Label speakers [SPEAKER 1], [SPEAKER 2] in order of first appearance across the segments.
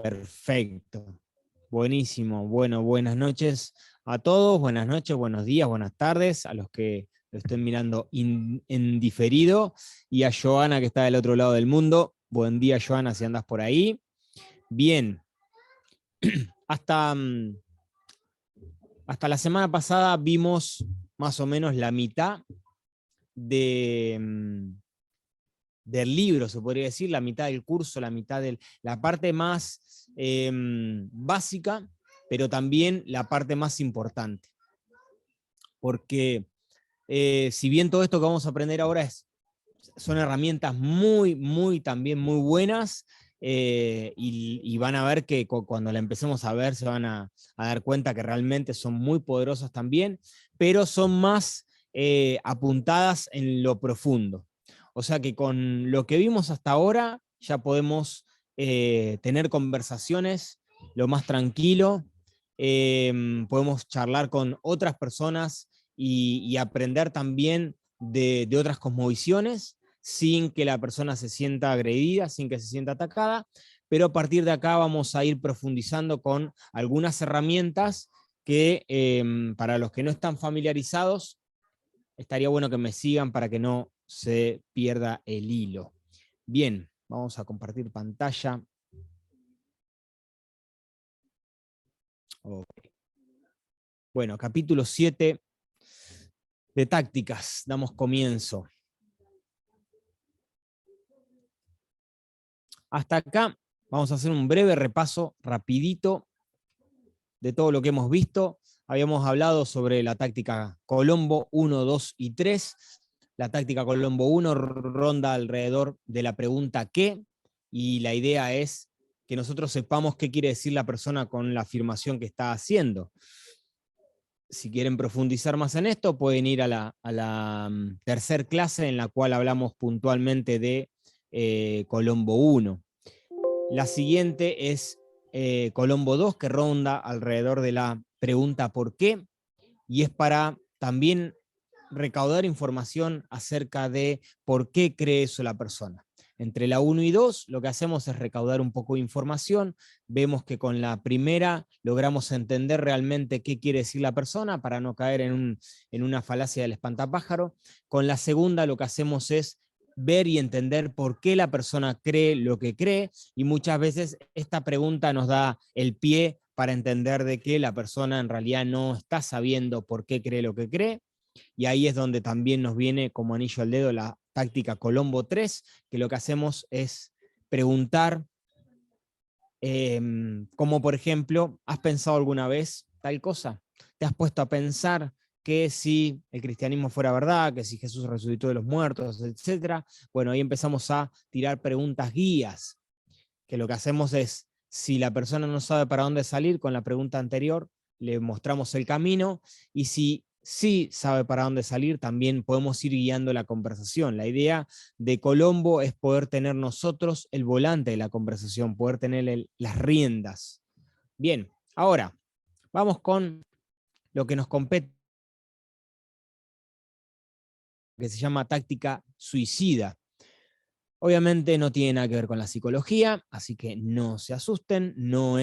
[SPEAKER 1] Perfecto. Buenísimo. Bueno, buenas noches a todos, buenas noches, buenos días, buenas tardes, a los que lo estén mirando en diferido, y a Joana que está del otro lado del mundo. Buen día, Joana, si andas por ahí. Bien, hasta, hasta la semana pasada vimos más o menos la mitad de, del libro, se podría decir, la mitad del curso, la mitad de la parte más básica, pero también la parte más importante. Porque si bien todo esto que vamos a aprender ahora son herramientas también muy buenas, y van a ver que cuando la empecemos a ver se van a dar cuenta que realmente son muy poderosas también, pero son más apuntadas en lo profundo. O sea que con lo que vimos hasta ahora ya podemos tener conversaciones lo más tranquilo, podemos charlar con otras personas y aprender también de otras cosmovisiones sin que la persona se sienta agredida, sin que se sienta atacada, pero a partir de acá vamos a ir profundizando con algunas herramientas que para los que no están familiarizados, estaría bueno que me sigan para que no se pierda el hilo. Bien, vamos a compartir pantalla. Okay. Bueno, capítulo 7 de tácticas, damos comienzo. Hasta acá vamos a hacer un breve repaso rapidito de todo lo que hemos visto. Habíamos hablado sobre la táctica Colombo 1, 2 y 3. La táctica Colombo 1 ronda alrededor de la pregunta ¿qué? Y la idea es que nosotros sepamos qué quiere decir la persona con la afirmación que está haciendo. Si quieren profundizar más en esto, pueden ir a la tercer clase en la cual hablamos puntualmente de Colombo 1. La siguiente es Colombo 2, que ronda alrededor de la pregunta ¿por qué? Y es para también recaudar información acerca de por qué cree eso la persona. Entre la 1 y 2 lo que hacemos es recaudar un poco de información, vemos que con la primera logramos entender realmente qué quiere decir la persona para no caer en una falacia del espantapájaro. Con la segunda lo que hacemos es ver y entender por qué la persona cree lo que cree, y muchas veces esta pregunta nos da el pie para entender de que la persona en realidad no está sabiendo por qué cree lo que cree, y ahí es donde también nos viene como anillo al dedo la táctica Colombo 3, que lo que hacemos es preguntar, como por ejemplo, ¿has pensado alguna vez tal cosa? ¿Te has puesto a pensar que si el cristianismo fuera verdad, que si Jesús resucitó de los muertos, etcétera? Bueno, ahí empezamos a tirar preguntas guías, que lo que hacemos es, si la persona no sabe para dónde salir, con la pregunta anterior le mostramos el camino, y si sí sabe para dónde salir, también podemos ir guiando la conversación. La idea de Colombo es poder tener nosotros el volante de la conversación, poder tener las riendas. Bien, ahora vamos con lo que nos compete, que se llama táctica suicida. Obviamente no tiene nada que ver con la psicología, así que no se asusten, no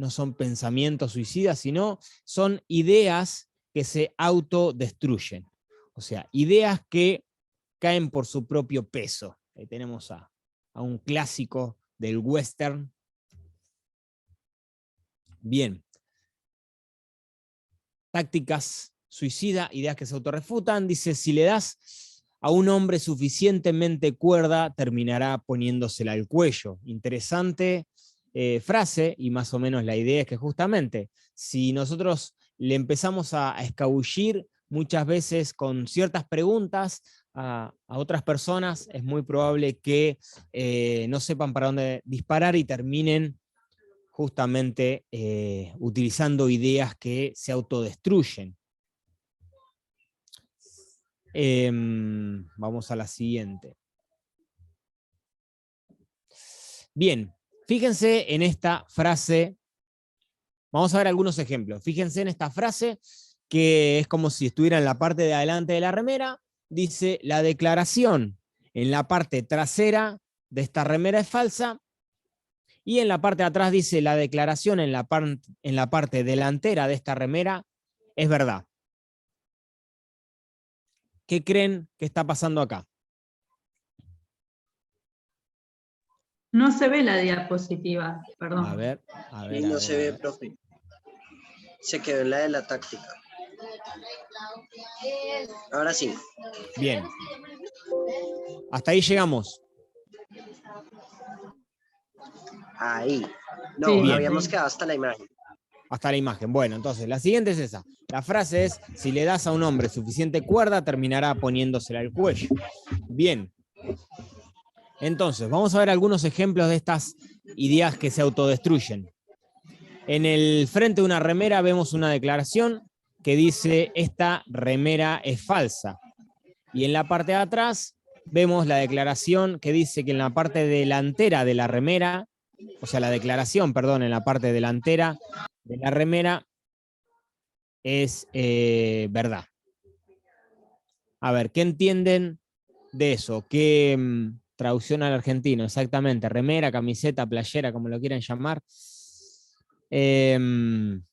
[SPEAKER 1] son pensamientos suicidas, sino son ideas que se autodestruyen. O sea, ideas que caen por su propio peso. Ahí tenemos a un clásico del western. Bien. Tácticas suicida, ideas que se autorrefutan. Dice, si le das a un hombre suficientemente cuerda, terminará poniéndosela al cuello. Interesante frase, y más o menos la idea es que justamente, si nosotros le empezamos a escabullir muchas veces con ciertas preguntas a otras personas, es muy probable que no sepan para dónde disparar y terminen justamente utilizando ideas que se autodestruyen. Vamos a la siguiente. Bien, fíjense en esta frase. Vamos a ver algunos ejemplos. Fíjense en esta frase, que es como si estuviera en la parte de adelante de la remera. Dice, la declaración en la parte trasera de esta remera es falsa, Y en la parte de atrás dice, la declaración en la parte delantera de esta remera es verdad. ¿Qué creen que está pasando acá?
[SPEAKER 2] No se ve la diapositiva, perdón.
[SPEAKER 1] A ver.
[SPEAKER 3] Y no se ve, profe. Se quedó en la de la táctica. Ahora sí.
[SPEAKER 1] Bien. Hasta ahí llegamos.
[SPEAKER 3] Ahí. No,
[SPEAKER 2] Sí,
[SPEAKER 3] habíamos
[SPEAKER 2] sí.
[SPEAKER 3] quedado hasta la imagen.
[SPEAKER 1] Hasta la imagen. Bueno, entonces, la siguiente es esa. La frase es, si le das a un hombre suficiente cuerda, terminará poniéndosela al cuello. Bien. Entonces, vamos a ver algunos ejemplos de estas ideas que se autodestruyen. En el frente de una remera vemos una declaración que dice, esta remera es falsa. Y en la parte de atrás vemos la declaración que dice que en la parte delantera de la remera, o sea, la declaración, perdón, en la parte delantera de la remera es verdad. A ver, ¿qué entienden de eso? ¿Qué traducción al argentino? Exactamente, remera, camiseta, playera, como lo quieran llamar. En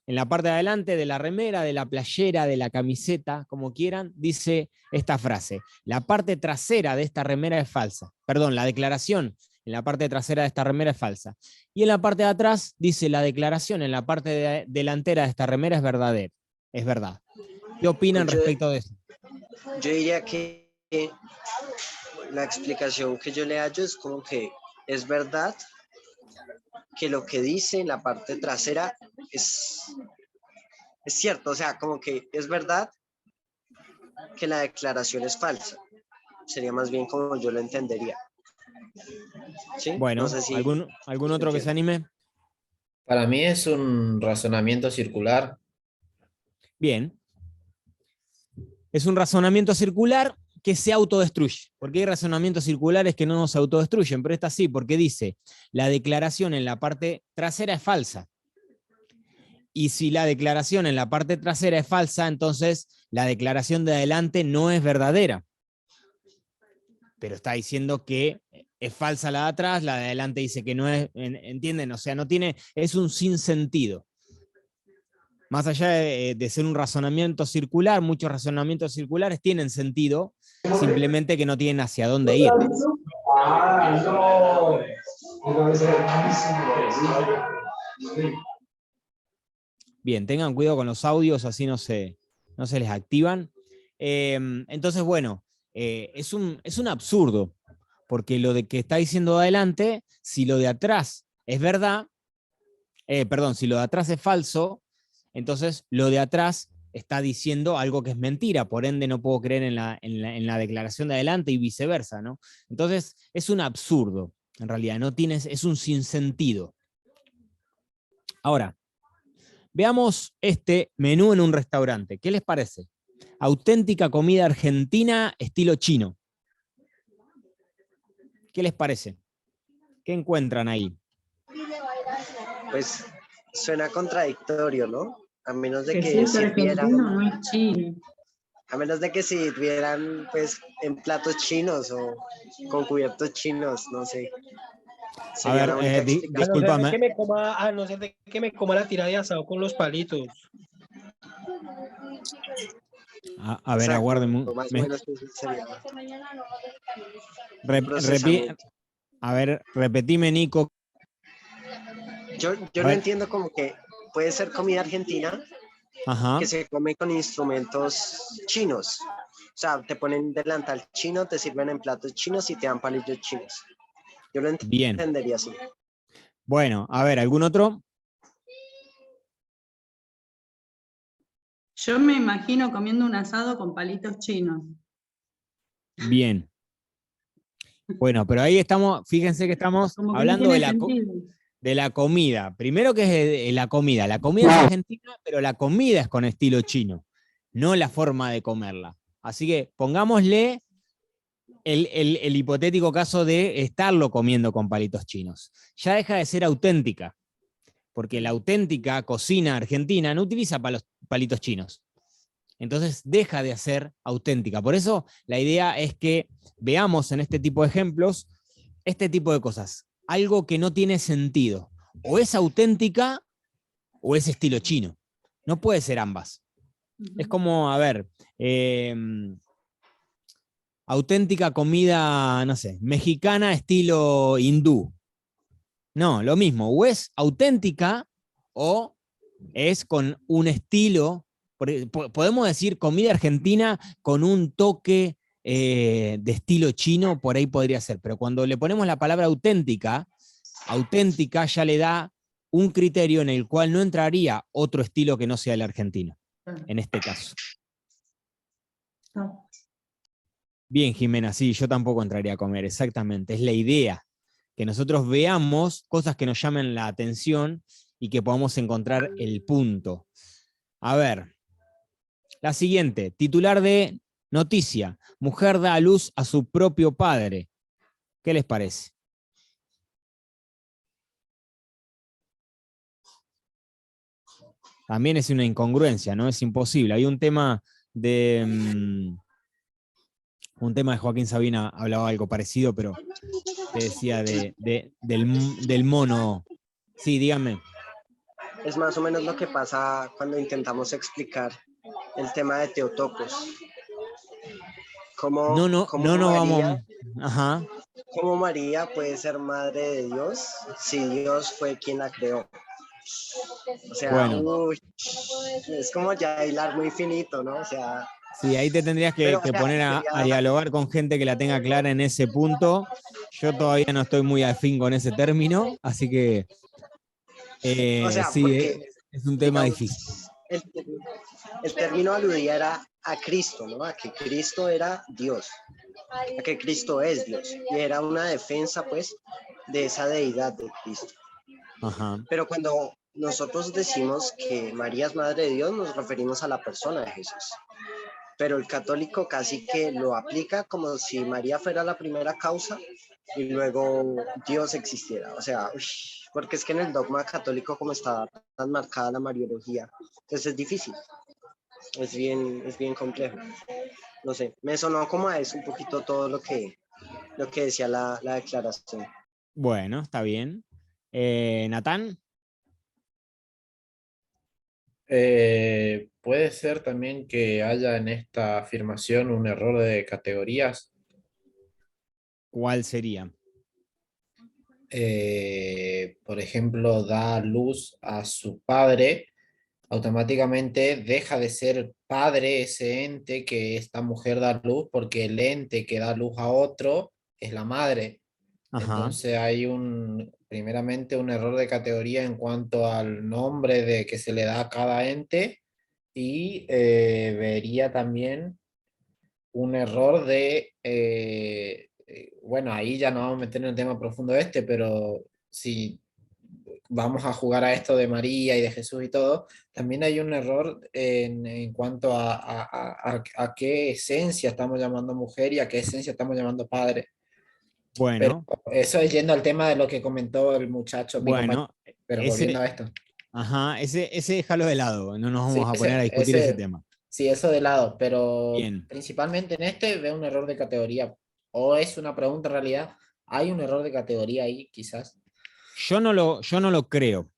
[SPEAKER 1] la parte de adelante de la remera, de la playera, de la camiseta, como quieran, dice esta frase. La parte trasera de esta remera es falsa. Perdón, la declaración en la parte trasera de esta remera es falsa. Y en la parte de atrás dice la declaración en la parte delantera de esta remera es verdadera. Es verdad. ¿Qué opinan respecto de eso?
[SPEAKER 3] Yo diría que la explicación que yo le hallo es como que es verdad que lo que dice en la parte trasera es cierto, o sea, como que es verdad que la declaración es falsa. Sería más bien como yo lo entendería. ¿Sí?
[SPEAKER 1] Bueno,
[SPEAKER 3] No sé si
[SPEAKER 1] ¿algún otro que se anime?
[SPEAKER 4] Para mí es un razonamiento circular.
[SPEAKER 1] Bien. Es un razonamiento circular que se autodestruye, porque hay razonamientos circulares que no nos autodestruyen, pero esta sí, porque dice, la declaración en la parte trasera es falsa. Y si la declaración en la parte trasera es falsa, entonces la declaración de adelante no es verdadera. Pero está diciendo que es falsa la de atrás, la de adelante dice que no es, ¿entienden? O sea, no tiene, es un sinsentido. Más allá de ser un razonamiento circular, muchos razonamientos circulares tienen sentido, simplemente que no tienen hacia dónde ir. Bien, tengan cuidado con los audios, así no se les activan. Entonces, bueno, es un absurdo, porque lo de que está diciendo adelante, si lo de atrás es verdad, si lo de atrás es falso, entonces lo de atrás está diciendo algo que es mentira, por ende no puedo creer en la declaración de adelante y viceversa, ¿no? Entonces es un absurdo, en realidad, es un sinsentido. Ahora, veamos este menú en un restaurante. ¿Qué les parece? Auténtica comida argentina estilo chino. ¿Qué les parece? ¿Qué encuentran ahí?
[SPEAKER 3] pues suena contradictorio, ¿no? A menos de
[SPEAKER 2] Que
[SPEAKER 3] que
[SPEAKER 2] si es argentino,
[SPEAKER 3] sirvieran,
[SPEAKER 2] no es chino.
[SPEAKER 3] a menos de que sirvieran pues en platos chinos o con cubiertos chinos, no sé.
[SPEAKER 1] A
[SPEAKER 3] Sería
[SPEAKER 1] ver,
[SPEAKER 3] la única
[SPEAKER 5] A no ser de
[SPEAKER 1] discúlpame.
[SPEAKER 5] que me coma, a no ser de que me coma la tira de asado con los palitos.
[SPEAKER 1] A ver,
[SPEAKER 3] Exacto,
[SPEAKER 1] aguárdenme.
[SPEAKER 3] más o menos eso sería.
[SPEAKER 1] A ver, repetime, Nico.
[SPEAKER 3] Yo
[SPEAKER 1] A
[SPEAKER 3] lo
[SPEAKER 1] ver.
[SPEAKER 3] entiendo como que puede ser comida argentina
[SPEAKER 1] Ajá.
[SPEAKER 3] que se come con instrumentos chinos. O sea, te ponen delantal chino, te sirven en platos chinos y te dan palillos chinos. Yo lo
[SPEAKER 1] Bien.
[SPEAKER 3] entendería así.
[SPEAKER 1] Bueno, a ver, ¿algún otro?
[SPEAKER 2] Yo me imagino comiendo un asado con palitos chinos.
[SPEAKER 1] Bien. Bueno, pero ahí estamos, fíjense que estamos
[SPEAKER 2] Como que no
[SPEAKER 1] hablando
[SPEAKER 2] tiene sentido.
[SPEAKER 1] de la comida. Primero que es la comida. La comida es argentina, pero la comida es con estilo chino, no la forma de comerla. Así que pongámosle el hipotético caso de estarlo comiendo con palitos chinos. Ya deja de ser auténtica, porque la auténtica cocina argentina no utiliza palitos chinos. Entonces deja de ser auténtica. Por eso la idea es que veamos en este tipo de ejemplos este tipo de cosas. algo que no tiene sentido. O es auténtica o es estilo chino. No puede ser ambas. Es como, a ver, auténtica comida, no sé, mexicana estilo hindú. No, lo mismo. O es auténtica o es con un estilo. Podemos decir comida argentina con un toque de estilo chino, por ahí podría ser. Pero cuando le ponemos la palabra auténtica, auténtica ya le da un criterio en el cual no entraría otro estilo que no sea el argentino, en este caso.
[SPEAKER 2] No.
[SPEAKER 1] Bien, Jimena, sí, yo tampoco entraría a comer, exactamente. Es la idea, que nosotros veamos cosas que nos llamen la atención y que podamos encontrar el punto. A ver, la siguiente, titular de noticia, mujer da a luz a su propio padre. ¿Qué les parece? También es una incongruencia, ¿no? Es imposible. Hay un tema de... un tema de Joaquín Sabina hablaba algo parecido, pero te decía del mono. Sí, dígame.
[SPEAKER 3] Es más o menos lo que pasa cuando intentamos explicar el tema de Teotocos.
[SPEAKER 1] No, no,
[SPEAKER 3] Cómo
[SPEAKER 1] no nos
[SPEAKER 3] María,
[SPEAKER 1] vamos. Ajá.
[SPEAKER 3] cómo María puede ser madre de Dios si Dios fue quien la creó. O sea,
[SPEAKER 1] Bueno,
[SPEAKER 3] uy, es como ya hilar muy finito, ¿no? O sea,
[SPEAKER 1] sí, ahí te tendrías
[SPEAKER 3] pero o
[SPEAKER 1] que
[SPEAKER 3] sea,
[SPEAKER 1] poner a
[SPEAKER 3] sería,
[SPEAKER 1] dialogar con gente que la tenga clara en ese punto. Yo todavía no estoy muy afín con ese término, así que
[SPEAKER 3] o sea,
[SPEAKER 1] sí,
[SPEAKER 3] porque,
[SPEAKER 1] es un tema
[SPEAKER 3] digamos,
[SPEAKER 1] difícil.
[SPEAKER 3] el, el término aludía era a Cristo, ¿no? A que Cristo era Dios, a que Cristo es Dios. Y era una defensa, pues, de esa deidad de Cristo.
[SPEAKER 1] Ajá.
[SPEAKER 3] Pero cuando nosotros decimos que María es madre de Dios, nos referimos a la persona de Jesús. Pero el católico casi que lo aplica como si María fuera la primera causa y luego Dios existiera. O sea, porque es que en el dogma católico como está tan marcada la mariología, entonces es difícil, es bien complejo. No sé, me sonó como a eso un poquito todo lo que decía la declaración.
[SPEAKER 1] Bueno, está bien. Natán,
[SPEAKER 4] Puede ser también que haya en esta afirmación un error de categorías.
[SPEAKER 1] ¿cuál sería?
[SPEAKER 4] Por ejemplo, da luz a su padre, automáticamente deja de ser padre ese ente que esta mujer da luz, porque el ente que da luz a otro es la madre.
[SPEAKER 1] Ajá.
[SPEAKER 4] Entonces hay primeramente un error de categoría en cuanto al nombre de que se le da a cada ente, y vería también un error bueno, ahí ya no vamos a meter en el tema profundo este, pero si vamos a jugar a esto de María y de Jesús y todo, también hay un error en cuanto a qué esencia estamos llamando mujer y a qué esencia estamos llamando padre. Pero
[SPEAKER 1] Bueno,
[SPEAKER 4] eso es yendo al tema de lo que comentó el muchacho, mi compañero.
[SPEAKER 1] bueno,
[SPEAKER 4] Pero volviendo
[SPEAKER 1] ese,
[SPEAKER 4] a esto.
[SPEAKER 1] ajá, ese déjalo de lado, no nos
[SPEAKER 4] Sí,
[SPEAKER 1] vamos a poner a discutir ese tema.
[SPEAKER 4] sí, eso de lado, pero
[SPEAKER 1] Bien,
[SPEAKER 4] principalmente en este veo un error de categoría. O es una pregunta en realidad, ¿hay un error de categoría ahí, quizás?
[SPEAKER 1] yo no lo creo.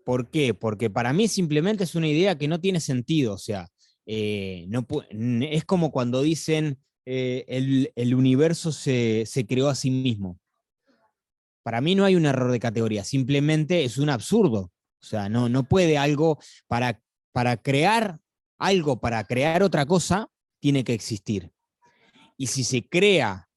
[SPEAKER 1] ¿Por qué? Porque para mí simplemente es una idea que no tiene sentido. O sea, no es como cuando dicen el universo se creó a sí mismo. Para mí no hay un error de categoría, simplemente es un absurdo. O sea, no puede algo para crear algo, para crear otra cosa, tiene que existir. Y si se crea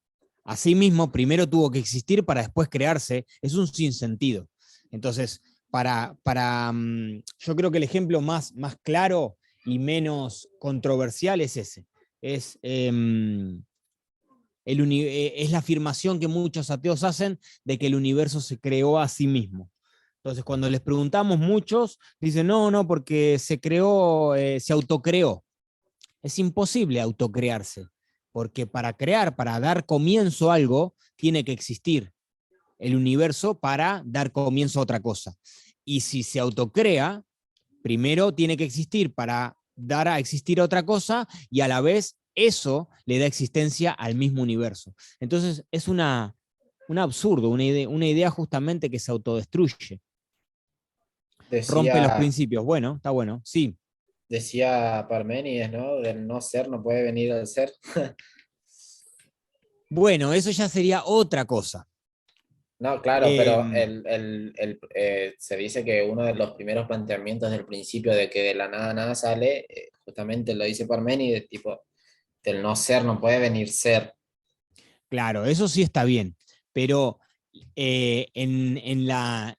[SPEAKER 1] a sí mismo, primero tuvo que existir para después crearse, es un sinsentido. Entonces, yo creo que el ejemplo más claro y menos controversial es ese. Es, es la afirmación que muchos ateos hacen de que el universo se creó a sí mismo. Entonces, cuando les preguntamos, muchos dicen, no, porque se creó, se autocreó. Es imposible autocrearse, porque para crear, para dar comienzo a algo, tiene que existir el universo para dar comienzo a otra cosa. Y si se autocrea, primero tiene que existir para dar a existir otra cosa y a la vez eso le da existencia al mismo universo. Entonces es una un absurdo, una idea justamente que se autodestruye, rompe los
[SPEAKER 4] Decía,
[SPEAKER 1] principios. Bueno, está bueno, sí.
[SPEAKER 4] decía Parménides, ¿no? Del no ser no puede venir al ser.
[SPEAKER 1] Bueno, eso ya sería otra cosa.
[SPEAKER 4] No, claro, pero
[SPEAKER 1] Em,
[SPEAKER 4] se dice que uno de los primeros planteamientos del principio de que de la nada nada sale, justamente lo dice Parménides, tipo, del no ser no puede venir ser.
[SPEAKER 1] claro, eso sí está bien, pero en la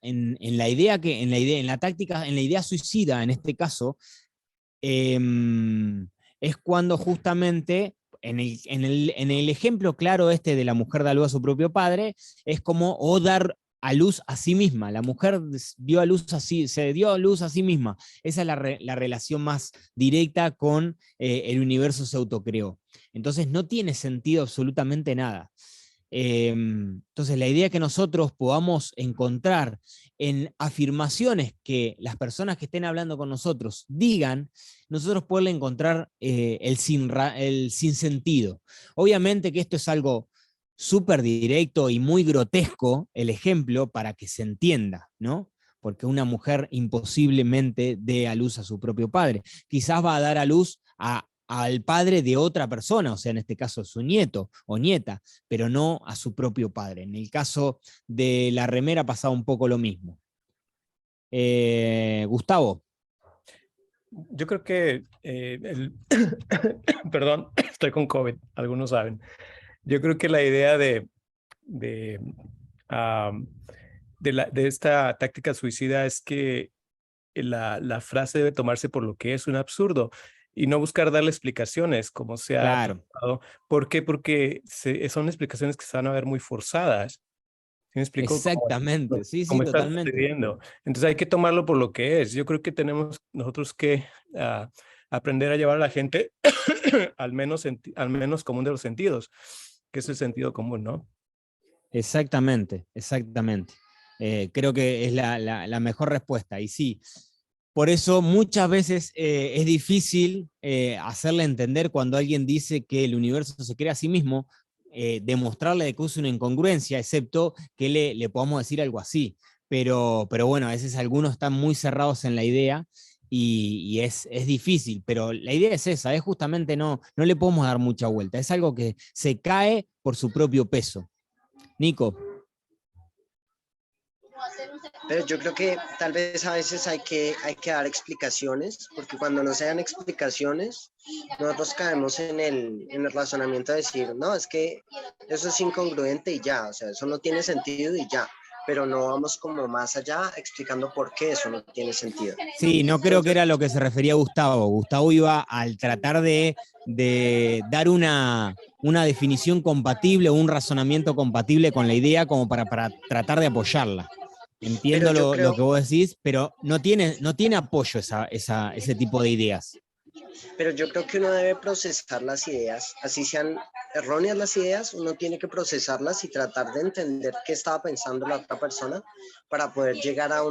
[SPEAKER 1] idea en la táctica, en la idea suicida, en este caso, es cuando justamente en el ejemplo claro este de la mujer da luz a su propio padre, es como o dar a luz a sí misma. La mujer dio a luz se dio a luz a sí misma. Esa es la relación más directa con el universo se autocreó. Entonces no tiene sentido absolutamente nada. Entonces, la idea es que nosotros podamos encontrar en afirmaciones que las personas que estén hablando con nosotros digan, nosotros poderle encontrar el sin sentido. Obviamente que esto es algo súper directo y muy grotesco, el ejemplo, para que se entienda, ¿no? Porque una mujer imposiblemente dé a luz a su propio padre. Quizás va a dar a luz al padre de otra persona, o sea, en este caso su nieto o nieta, pero no a su propio padre. En el caso de la remera pasaba un poco lo mismo. Gustavo.
[SPEAKER 5] Yo creo que perdón, estoy con COVID, algunos saben. Yo creo que la idea de, am, de esta táctica suicida es que la frase debe tomarse por lo que es un absurdo y no buscar darle explicaciones como se ha
[SPEAKER 1] Claro,
[SPEAKER 5] tratado. ¿Por qué? Porque son explicaciones que se van a ver muy forzadas. ¿Sí me explico?
[SPEAKER 1] exactamente, sí, sí,
[SPEAKER 5] Como está
[SPEAKER 1] totalmente.
[SPEAKER 5] sucediendo. Entonces hay que tomarlo por lo que es. Yo creo que tenemos nosotros que ah, aprender a llevar a la gente al menos común de los sentidos, que es el sentido común, ¿no?
[SPEAKER 1] Exactamente, exactamente. Creo que es la mejor respuesta. Y sí, por eso muchas veces es difícil hacerle entender cuando alguien dice que el universo se crea a sí mismo, demostrarle de que es una incongruencia, excepto que le podamos decir algo así. Pero bueno, a veces algunos están muy cerrados en la idea y es difícil, pero la idea es esa, es justamente no le podemos dar mucha vuelta, es algo que se cae por su propio peso. Nico.
[SPEAKER 3] Pero yo creo que tal vez a veces hay que dar explicaciones, porque cuando no se dan explicaciones, nosotros caemos en el razonamiento de decir, no, es que eso es incongruente y ya, o sea, eso no tiene sentido y ya, pero no vamos como más allá explicando por qué eso no tiene sentido.
[SPEAKER 1] Sí, no creo que
[SPEAKER 3] Entonces,
[SPEAKER 1] era lo que se refería Gustavo. Gustavo iba al tratar de dar una definición compatible o un razonamiento compatible con la idea como para tratar de apoyarla.
[SPEAKER 3] pero
[SPEAKER 1] Entiendo
[SPEAKER 3] yo
[SPEAKER 1] lo
[SPEAKER 3] creo,
[SPEAKER 1] que vos decís, pero no tiene apoyo ese tipo de ideas.
[SPEAKER 3] Pero yo creo que uno debe procesar las ideas, así sean erróneas las ideas, uno tiene que procesarlas y tratar de entender qué estaba pensando la otra persona para poder llegar a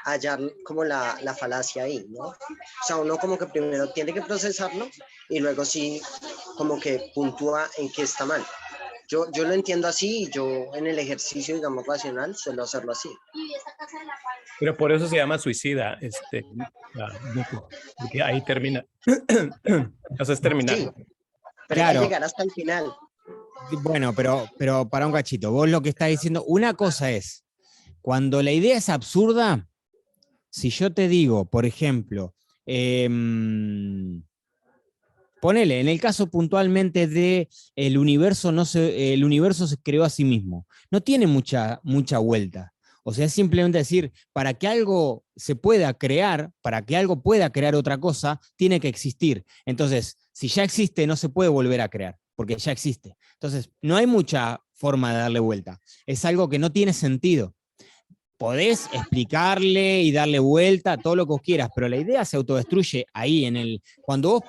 [SPEAKER 3] hallar como la falacia ahí, ¿no? O sea, uno como que primero tiene que procesarlo y luego sí como que puntúa en qué está mal. Yo lo entiendo así y yo en el ejercicio, digamos, racional suelo hacerlo así.
[SPEAKER 5] Pero por eso se llama suicida, Nico, porque ahí termina. O sea, es terminar.
[SPEAKER 3] Sí, pero hay que
[SPEAKER 1] Claro,
[SPEAKER 3] llegar hasta el final.
[SPEAKER 1] bueno, pero para un cachito, vos lo que estás diciendo, una cosa es, cuando la idea es absurda, si yo te digo, por ejemplo, ponele, en el caso puntualmente de el universo se creó a sí mismo, no tiene mucha vuelta. O sea, es simplemente decir, para que algo se pueda crear, para que algo pueda crear otra cosa, tiene que existir. Entonces, si ya existe, no se puede volver a crear, porque ya existe. Entonces, no hay mucha forma de darle vuelta. Es algo que no tiene sentido. Podés explicarle y darle vuelta a todo lo que vos quieras, pero la idea se autodestruye ahí, cuando vos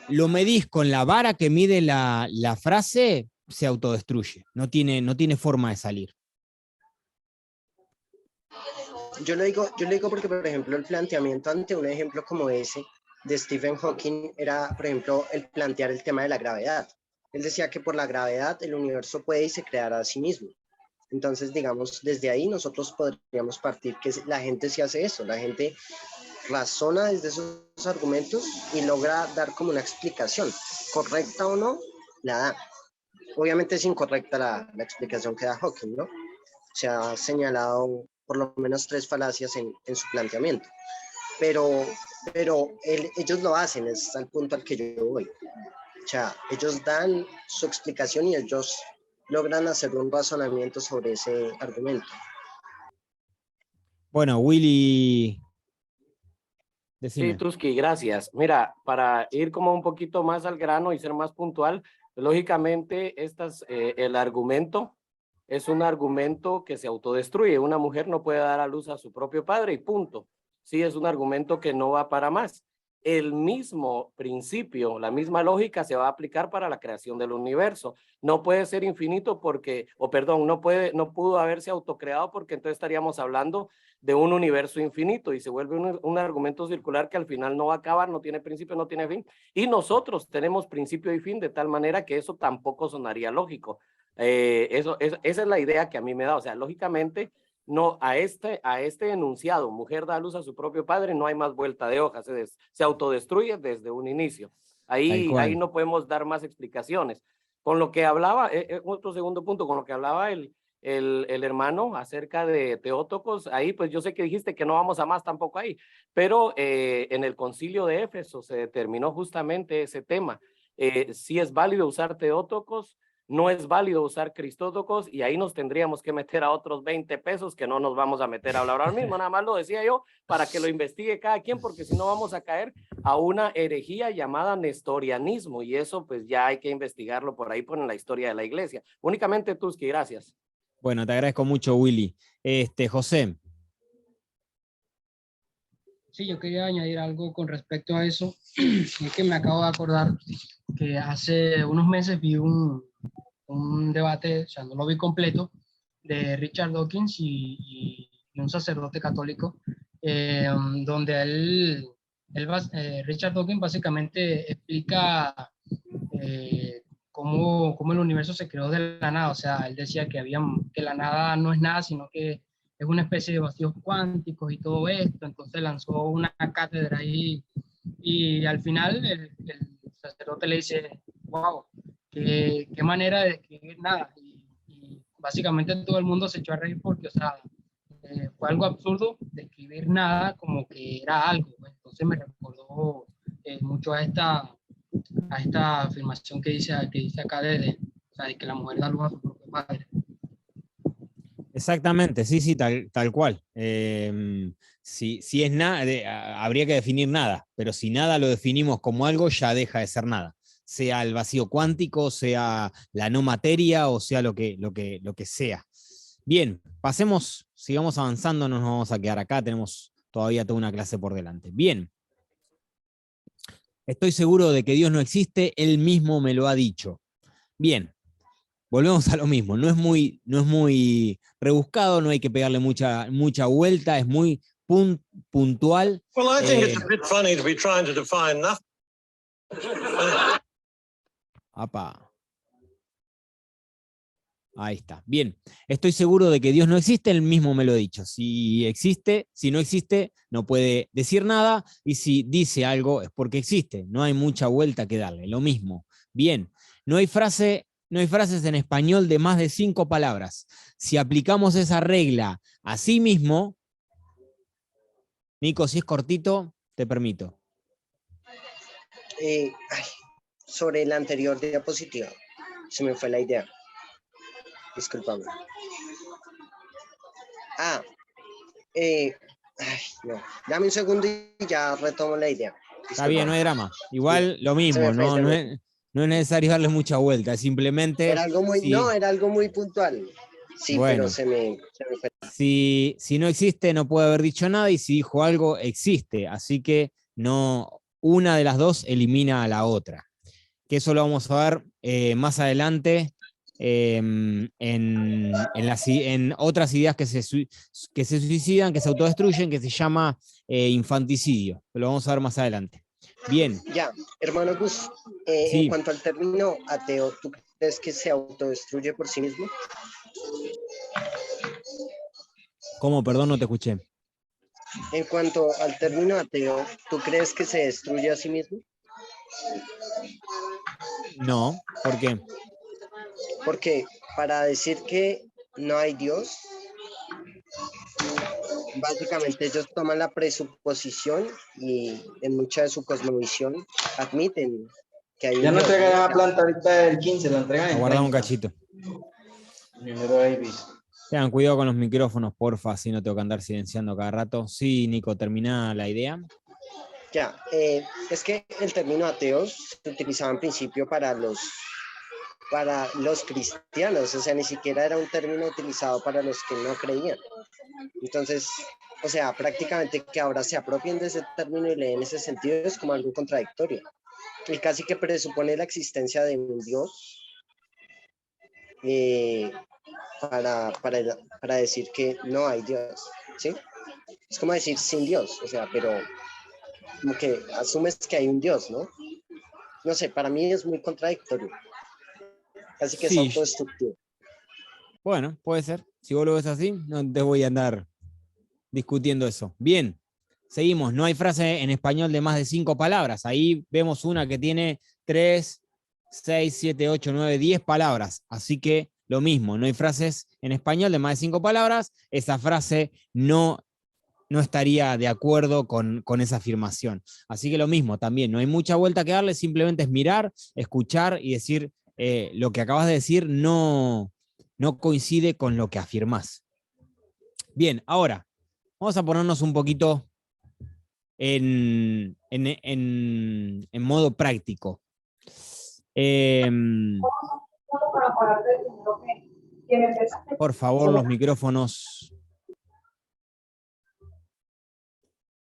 [SPEAKER 1] lo medís con la vara que mide la frase, se autodestruye, no tiene forma de salir.
[SPEAKER 3] Yo lo digo porque, por ejemplo, el planteamiento ante un ejemplo como ese de Stephen Hawking era, por ejemplo, el plantear el tema de la gravedad. Él decía que por la gravedad el universo puede y se creará a sí mismo. Entonces, digamos, desde ahí nosotros podríamos partir que la gente sí hace eso, la gente razona desde esos argumentos y logra dar como una explicación, correcta o no, la da. Obviamente es incorrecta la explicación que da Hawking, ¿no? Se ha señalado por lo menos 3 falacias en su planteamiento, pero ellos lo hacen, es al punto al que yo voy. O sea, ellos dan su explicación y ellos logran hacer un razonamiento sobre ese argumento.
[SPEAKER 1] Bueno, Willy, decime.
[SPEAKER 6] Sí, Tusky, gracias. Mira, para ir como un poquito más al grano y ser más puntual, lógicamente el argumento es un argumento que se autodestruye. Una mujer no puede dar a luz a su propio padre y punto. Sí, es un argumento que no va para más. El mismo principio, la misma lógica se va a aplicar para la creación del universo. No puede ser infinito porque, no pudo haberse autocreado porque entonces estaríamos hablando de un universo infinito y se vuelve un argumento circular que al final no va a acabar, no tiene principio, no tiene fin. Y nosotros tenemos principio y fin de tal manera que eso tampoco sonaría lógico. Esa es la idea que a mí me da. O sea, lógicamente, no, a este enunciado, mujer da a luz a su propio padre, no hay más vuelta de hoja, se autodestruye desde un inicio. Ahí no podemos dar más explicaciones. Con lo que hablaba, otro segundo punto, con lo que hablaba el hermano acerca de Teótocos, ahí pues yo sé que dijiste que no vamos a más tampoco ahí, pero en el concilio de Éfeso se determinó justamente ese tema. Si es válido usar Teótocos, no es válido usar Cristótocos, y ahí nos tendríamos que meter a otros 20 pesos que no nos vamos a meter a hablar ahora mismo, nada más lo decía yo para que lo investigue cada quien, porque si no vamos a caer a una herejía llamada nestorianismo, y eso pues ya hay que investigarlo por ahí, por en la historia de la iglesia. Únicamente Tusky, gracias.
[SPEAKER 1] Bueno, te agradezco mucho, Willy. José.
[SPEAKER 7] Sí, yo quería añadir algo con respecto a eso. Es que me acabo de acordar que hace unos meses vi un debate, o sea, no lo vi completo, de Richard Dawkins y un sacerdote católico, donde Richard Dawkins básicamente explica cómo el universo se creó de la nada. O sea, él decía que la nada no es nada, sino que es una especie de vacíos cuánticos y todo esto. Entonces lanzó una cátedra ahí y al final el sacerdote le dice, wow, qué manera de describir nada. Y básicamente todo el mundo se echó a reír porque, o sea, fue algo absurdo describir nada como que era algo. Entonces me recordó mucho a esta afirmación que dice acá de que la mujer da luz a su propio padre.
[SPEAKER 1] Exactamente, sí, tal cual. Si es nada, habría que definir nada, pero si nada lo definimos como algo, ya deja de ser nada. Sea el vacío cuántico, sea la no materia, o sea lo que sea. Bien, sigamos avanzando, no nos vamos a quedar acá, tenemos todavía toda una clase por delante. Bien. Estoy seguro de que Dios no existe, Él mismo me lo ha dicho. Bien, volvemos a lo mismo, no es muy rebuscado, no hay que pegarle mucha vuelta, es muy puntual.
[SPEAKER 8] Well, I think it's a bit funny to be trying to define nothing.
[SPEAKER 1] Ahí está. Bien, estoy seguro de que Dios no existe, Él mismo me lo ha dicho. Si no existe, no puede decir nada, y si dice algo es porque existe. No hay mucha vuelta que darle, lo mismo. Bien, no hay frases en español de más de 5 palabras. Si aplicamos esa regla a sí mismo, Nico, si es cortito, te permito.
[SPEAKER 3] Sobre la anterior diapositiva, se me fue la idea. Disculpame. No. Dame un segundo y ya retomo la idea. Disculpame.
[SPEAKER 1] Está bien, no hay drama. Igual lo mismo, no es necesario darle mucha vuelta, simplemente...
[SPEAKER 3] Era algo muy puntual. Sí,
[SPEAKER 1] bueno,
[SPEAKER 3] pero se me fue.
[SPEAKER 1] Si no existe, no puede haber dicho nada, y si dijo algo, existe. Así que no, una de las dos elimina a la otra. Que eso lo vamos a ver más adelante en otras ideas que se suicidan, que se autodestruyen, que se llama infanticidio. Lo vamos a ver más adelante. Bien,
[SPEAKER 3] Ya, hermano Gus,
[SPEAKER 1] sí.
[SPEAKER 3] en cuanto al término ateo, ¿tú crees que se autodestruye por sí mismo?
[SPEAKER 1] ¿Cómo? Perdón, no te escuché.
[SPEAKER 3] En cuanto al término ateo, ¿tú crees que se destruye a sí mismo?
[SPEAKER 1] No, ¿por qué?
[SPEAKER 3] Porque para decir que no hay Dios, básicamente ellos toman la presuposición y en mucha de su cosmovisión admiten que hay
[SPEAKER 9] Ya
[SPEAKER 3] un
[SPEAKER 9] no
[SPEAKER 3] Dios,
[SPEAKER 9] entregan
[SPEAKER 3] ¿no? O
[SPEAKER 9] la
[SPEAKER 3] sea,
[SPEAKER 9] planta ahorita el 15, la entregan en
[SPEAKER 1] Aguardá un
[SPEAKER 9] 30.
[SPEAKER 1] cachito.
[SPEAKER 9] Primero Davis.
[SPEAKER 1] Tengan cuidado con los micrófonos, porfa, así no tengo que andar silenciando cada rato. Sí, Nico, termina la idea.
[SPEAKER 3] ya, es que el término ateos se utilizaba en principio para los cristianos, o sea, ni siquiera era un término utilizado para los que no creían. Entonces, o sea, prácticamente que ahora se apropien de ese término y leen ese sentido es como algo contradictorio. Y casi que presupone la existencia de un Dios eh, para decir que no hay Dios, ¿sí? Es como decir sin Dios, o sea, pero como que asumes que hay un Dios, ¿no? No sé, para mí es muy contradictorio. Casi que es
[SPEAKER 1] Sí,
[SPEAKER 3] autodestructivo.
[SPEAKER 1] bueno, puede ser. Si vos lo ves así, no te voy a andar discutiendo eso. Bien, seguimos. No hay frase en español de más de 5 palabras. Ahí vemos una que tiene 3, 6, 7, 8, 9, 10 palabras. Así que lo mismo, no hay frases en español de más de 5 palabras. Esa frase no estaría de acuerdo con esa afirmación. Así que lo mismo también, no hay mucha vuelta que darle, simplemente es mirar, escuchar y decir, lo que acabas de decir no coincide con lo que afirmás. Bien, ahora, vamos a ponernos un poquito en modo práctico. Por favor, los micrófonos.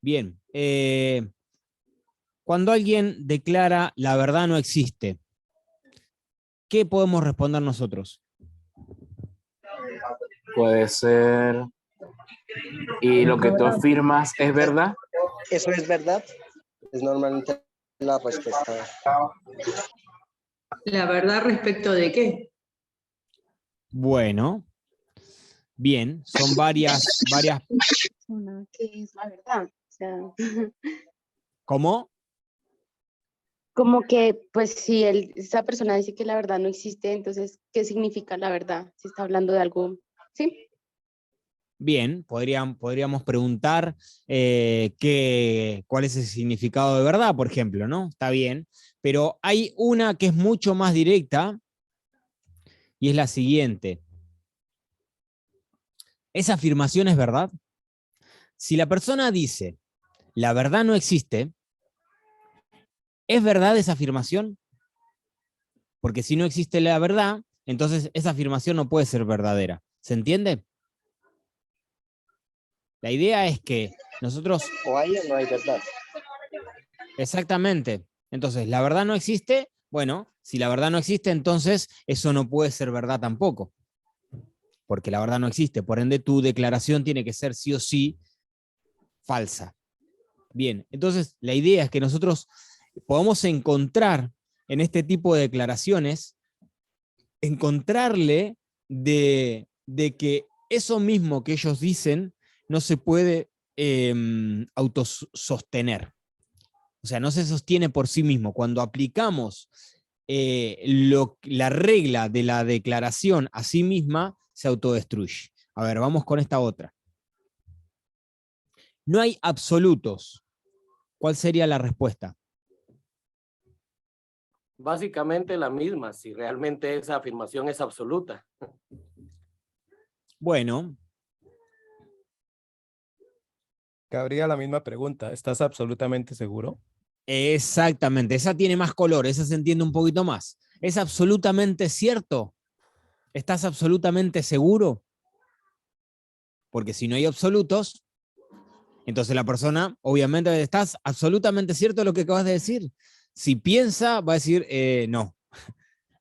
[SPEAKER 1] Bien. Cuando alguien declara la verdad no existe, ¿qué podemos responder nosotros?
[SPEAKER 10] Puede ser. ¿Y lo que tú afirmas es verdad?
[SPEAKER 3] ¿Eso es verdad? Es normalmente la respuesta.
[SPEAKER 2] ¿La verdad respecto de qué?
[SPEAKER 1] Bueno, bien, son varias.
[SPEAKER 11] ¿Qué es la verdad? O sea,
[SPEAKER 1] ¿Cómo?
[SPEAKER 11] como que, pues, si esa persona dice que la verdad no existe, entonces, ¿qué significa la verdad? Si está hablando de algo, ¿sí?
[SPEAKER 1] Bien, podríamos preguntar cuál es el significado de verdad, por ejemplo, ¿no? Está bien, pero hay una que es mucho más directa y es la siguiente. ¿Esa afirmación es verdad? Si la persona dice, la verdad no existe, ¿es verdad esa afirmación? Porque si no existe la verdad, entonces esa afirmación no puede ser verdadera. ¿Se entiende? La idea es que nosotros...
[SPEAKER 3] O hay o no hay verdad.
[SPEAKER 1] Exactamente. Entonces, ¿la verdad no existe? Bueno, si la verdad no existe, entonces eso no puede ser verdad tampoco. Porque la verdad no existe. Por ende, tu declaración tiene que ser sí o sí falsa. Bien, entonces la idea es que nosotros podamos encontrar en este tipo de declaraciones, encontrarle de que eso mismo que ellos dicen no se puede autosostener. O sea, no se sostiene por sí mismo. Cuando aplicamos la regla de la declaración a sí misma, se autodestruye. A ver, vamos con esta otra. No hay absolutos. ¿Cuál sería la respuesta?
[SPEAKER 6] Básicamente la misma, si realmente esa afirmación es absoluta.
[SPEAKER 1] Bueno.
[SPEAKER 5] Cabría la misma pregunta. ¿Estás absolutamente seguro?
[SPEAKER 1] Exactamente. Esa tiene más color, esa se entiende un poquito más. ¿Es absolutamente cierto? ¿Estás absolutamente seguro? Porque si no hay absolutos, entonces la persona, obviamente, ¿estás absolutamente cierto de lo que acabas de decir? Si piensa, va a decir no.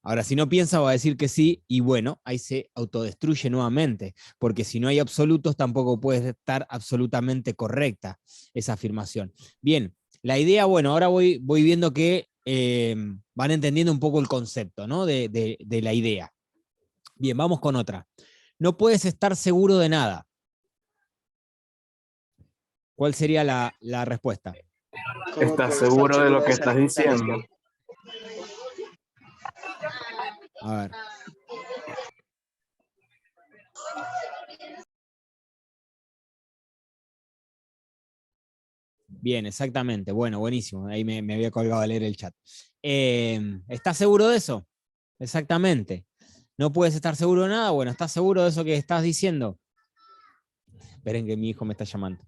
[SPEAKER 1] Ahora, si no piensa, va a decir que sí, y bueno, ahí se autodestruye nuevamente, porque si no hay absolutos, tampoco puede estar absolutamente correcta esa afirmación. Bien, La idea, bueno, ahora voy viendo que van entendiendo un poco el concepto, ¿no? de la idea. Bien, vamos con otra. No puedes estar seguro de nada. ¿Cuál sería la respuesta?
[SPEAKER 3] ¿Cómo
[SPEAKER 10] ¿Estás
[SPEAKER 3] puedo estar
[SPEAKER 10] seguro de lo
[SPEAKER 3] seguro
[SPEAKER 10] que
[SPEAKER 3] de
[SPEAKER 10] estás
[SPEAKER 3] salir tan
[SPEAKER 10] diciendo?
[SPEAKER 3] esto?
[SPEAKER 1] A ver. Bien, exactamente. Bueno, buenísimo. Ahí me había colgado a leer el chat. ¿Estás seguro de eso? Exactamente. ¿No puedes estar seguro de nada? Bueno, ¿estás seguro de eso que estás diciendo? Esperen que mi hijo me está llamando.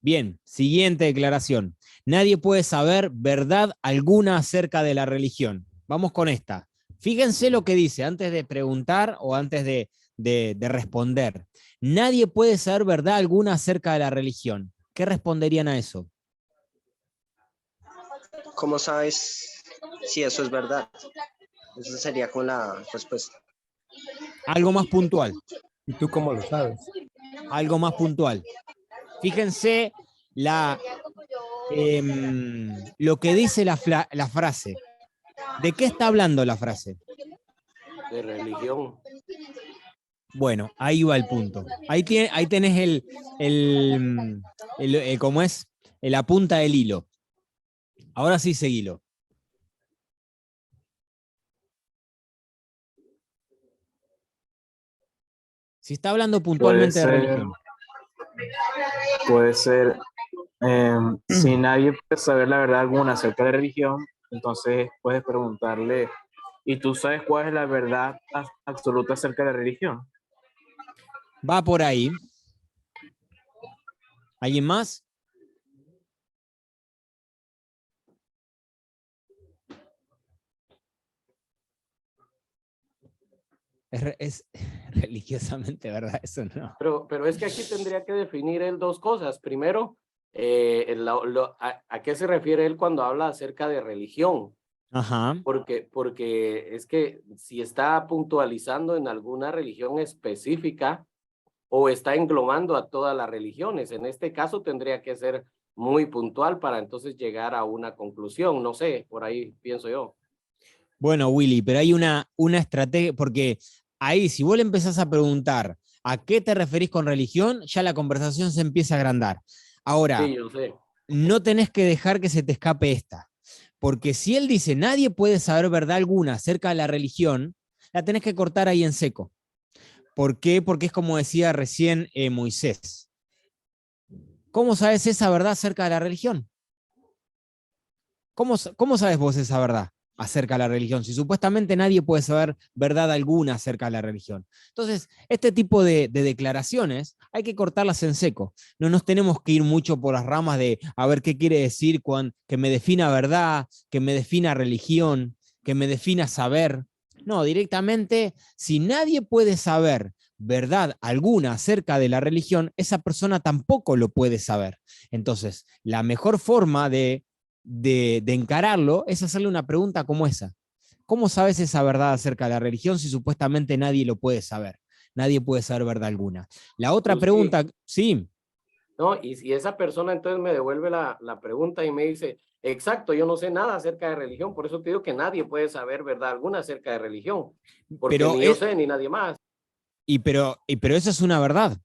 [SPEAKER 1] Bien, siguiente declaración. Nadie puede saber verdad alguna acerca de la religión. Vamos con esta. Fíjense lo que dice antes de preguntar o antes de responder. Nadie puede saber verdad alguna acerca de la religión. ¿Qué responderían a eso?
[SPEAKER 3] ¿Cómo sabes si eso es verdad? Esa sería con la respuesta.
[SPEAKER 1] Algo más puntual.
[SPEAKER 5] ¿Y tú cómo lo sabes?
[SPEAKER 1] Algo más puntual. Fíjense lo que dice la frase. ¿De qué está hablando la frase?
[SPEAKER 6] De religión.
[SPEAKER 1] Bueno, ahí va el punto. Ahí tenés ¿cómo es? La punta del hilo. Ahora sí, seguilo. Si está hablando puntualmente de religión.
[SPEAKER 10] Puede ser, si nadie puede saber la verdad alguna acerca de la religión, entonces puedes preguntarle, ¿y tú sabes cuál es la verdad absoluta acerca de la religión?
[SPEAKER 1] Va por ahí. ¿Alguien más? Es religiosamente verdad, eso no.
[SPEAKER 6] Pero es que aquí tendría que definir él dos cosas. Primero, ¿a qué se refiere él cuando habla acerca de religión?
[SPEAKER 1] Ajá.
[SPEAKER 6] Porque es que si está puntualizando en alguna religión específica o está englobando a todas las religiones. En este caso tendría que ser muy puntual para entonces llegar a una conclusión. No sé, por ahí pienso yo.
[SPEAKER 1] Bueno, Willy, pero hay una estrategia, porque ahí, si vos le empezás a preguntar a qué te referís con religión, ya la conversación se empieza a agrandar. Ahora,
[SPEAKER 6] Sí, yo sé.
[SPEAKER 1] no tenés que dejar que se te escape esta, porque si él dice nadie puede saber verdad alguna acerca de la religión, la tenés que cortar ahí en seco. ¿Por qué? Porque es como decía recién Moisés. ¿Cómo sabes esa verdad acerca de la religión? ¿Cómo sabes vos esa verdad acerca de la religión? Si supuestamente nadie puede saber verdad alguna acerca de la religión. Entonces, este tipo de declaraciones hay que cortarlas en seco. No nos tenemos que ir mucho por las ramas de a ver qué quiere decir que me defina verdad, que me defina religión, que me defina saber. No, directamente, si nadie puede saber verdad alguna acerca de la religión, esa persona tampoco lo puede saber. Entonces, la mejor forma de encararlo es hacerle una pregunta como esa. ¿Cómo sabes esa verdad acerca de la religión si supuestamente nadie lo puede saber? Nadie puede saber verdad alguna. La otra pregunta, sí.
[SPEAKER 6] ¿No? Y si esa persona entonces me devuelve la pregunta y me dice, exacto, yo no sé nada acerca de religión, por eso te digo que nadie puede saber verdad alguna acerca de religión, porque
[SPEAKER 1] Pero
[SPEAKER 6] ni yo sé ni nadie más.
[SPEAKER 1] Pero eso es una verdad.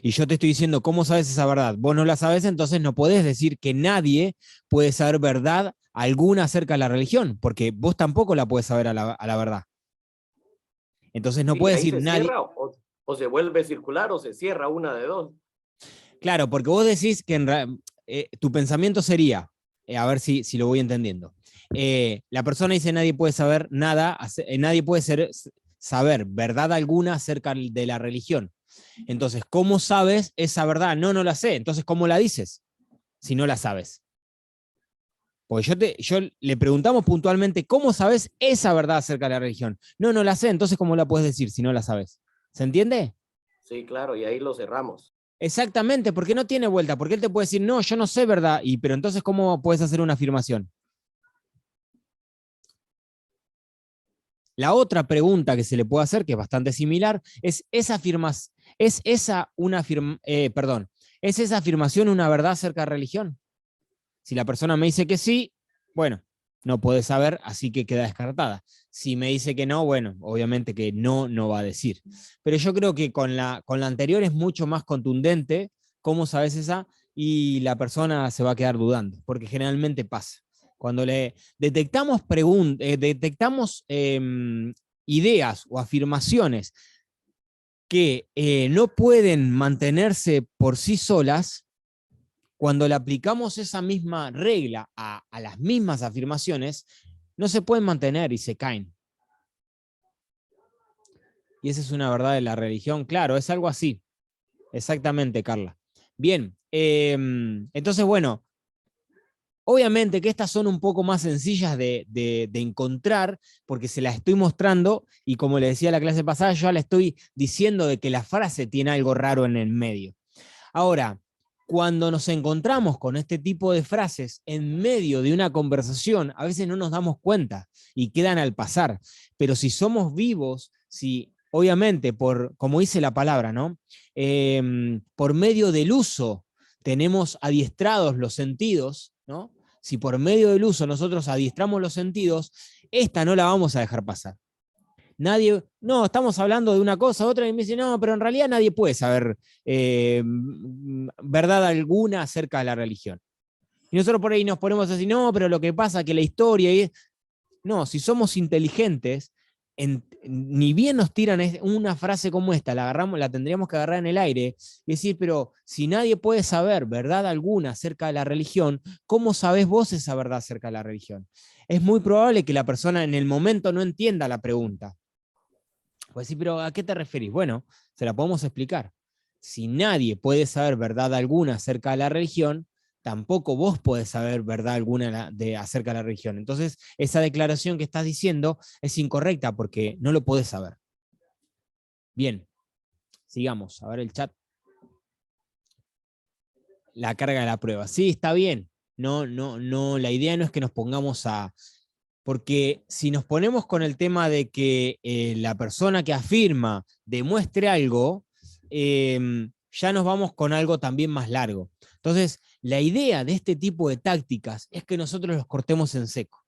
[SPEAKER 1] Y yo te estoy diciendo, ¿cómo sabes esa verdad? Vos no la sabes, entonces no podés decir que nadie puede saber verdad alguna acerca de la religión, porque vos tampoco la puedes saber a la verdad. Entonces no
[SPEAKER 6] Y
[SPEAKER 1] puedes
[SPEAKER 6] ahí
[SPEAKER 1] decir
[SPEAKER 6] se
[SPEAKER 1] nadie.
[SPEAKER 6] cierra o se vuelve circular o se cierra, una de dos.
[SPEAKER 1] Claro, porque vos decís que tu pensamiento sería, a ver si lo voy entendiendo. La persona dice nadie puede saber nada, nadie puede saber verdad alguna acerca de la religión. Entonces, ¿cómo sabes esa verdad? No la sé. Entonces, ¿cómo la dices si no la sabes? Porque yo le preguntamos puntualmente, ¿cómo sabes esa verdad acerca de la religión? No la sé. Entonces, ¿cómo la puedes decir si no la sabes? ¿Se entiende?
[SPEAKER 6] Sí, claro, y ahí lo cerramos.
[SPEAKER 1] Exactamente, porque no tiene vuelta, porque él te puede decir, no, yo no sé verdad, pero entonces, ¿cómo puedes hacer una afirmación? La otra pregunta que se le puede hacer, que es bastante similar, ¿es esa afirmación una verdad acerca de religión? Si la persona me dice que sí, bueno, no puede saber, así que queda descartada. Si me dice que no, bueno, obviamente que no va a decir. Pero yo creo que con la anterior es mucho más contundente cómo sabes esa, y la persona se va a quedar dudando, porque generalmente pasa. Cuando le detectamos ideas o afirmaciones que no pueden mantenerse por sí solas, cuando le aplicamos esa misma regla a las mismas afirmaciones, no se pueden mantener y se caen. Y esa es una verdad de la religión, claro, es algo así. Exactamente, Carla. Bien, entonces, bueno, obviamente que estas son un poco más sencillas de encontrar, porque se las estoy mostrando, y como le decía la clase pasada, yo ya le estoy diciendo de que la frase tiene algo raro en el medio. Ahora, cuando nos encontramos con este tipo de frases en medio de una conversación, a veces no nos damos cuenta y quedan al pasar. Pero si somos vivos, si obviamente, como dice la palabra, ¿no? Por medio del uso tenemos adiestrados los sentidos, ¿no? Si por medio del uso nosotros adiestramos los sentidos, esta no la vamos a dejar pasar. Nadie, no, estamos hablando de una cosa, otra, y me dice, no, pero en realidad nadie puede saber verdad alguna acerca de la religión. Y nosotros por ahí nos ponemos así, no, pero lo que pasa es que la historia... No, si somos inteligentes, ni bien nos tiran una frase como esta, la tendríamos que agarrar en el aire y decir, pero si nadie puede saber verdad alguna acerca de la religión, ¿cómo sabés vos esa verdad acerca de la religión? Es muy probable que la persona en el momento no entienda la pregunta. Pues sí, pero ¿a qué te referís? Bueno, se la podemos explicar. Si nadie puede saber verdad alguna acerca de la religión, tampoco vos podés saber verdad alguna acerca de la religión. Entonces, esa declaración que estás diciendo es incorrecta porque no lo podés saber. Bien, sigamos. A ver el chat. La carga de la prueba. Sí, está bien. No, la idea no es que nos pongamos a... Porque si nos ponemos con el tema de que la persona que afirma demuestre algo, ya nos vamos con algo también más largo. Entonces, la idea de este tipo de tácticas es que nosotros los cortemos en seco.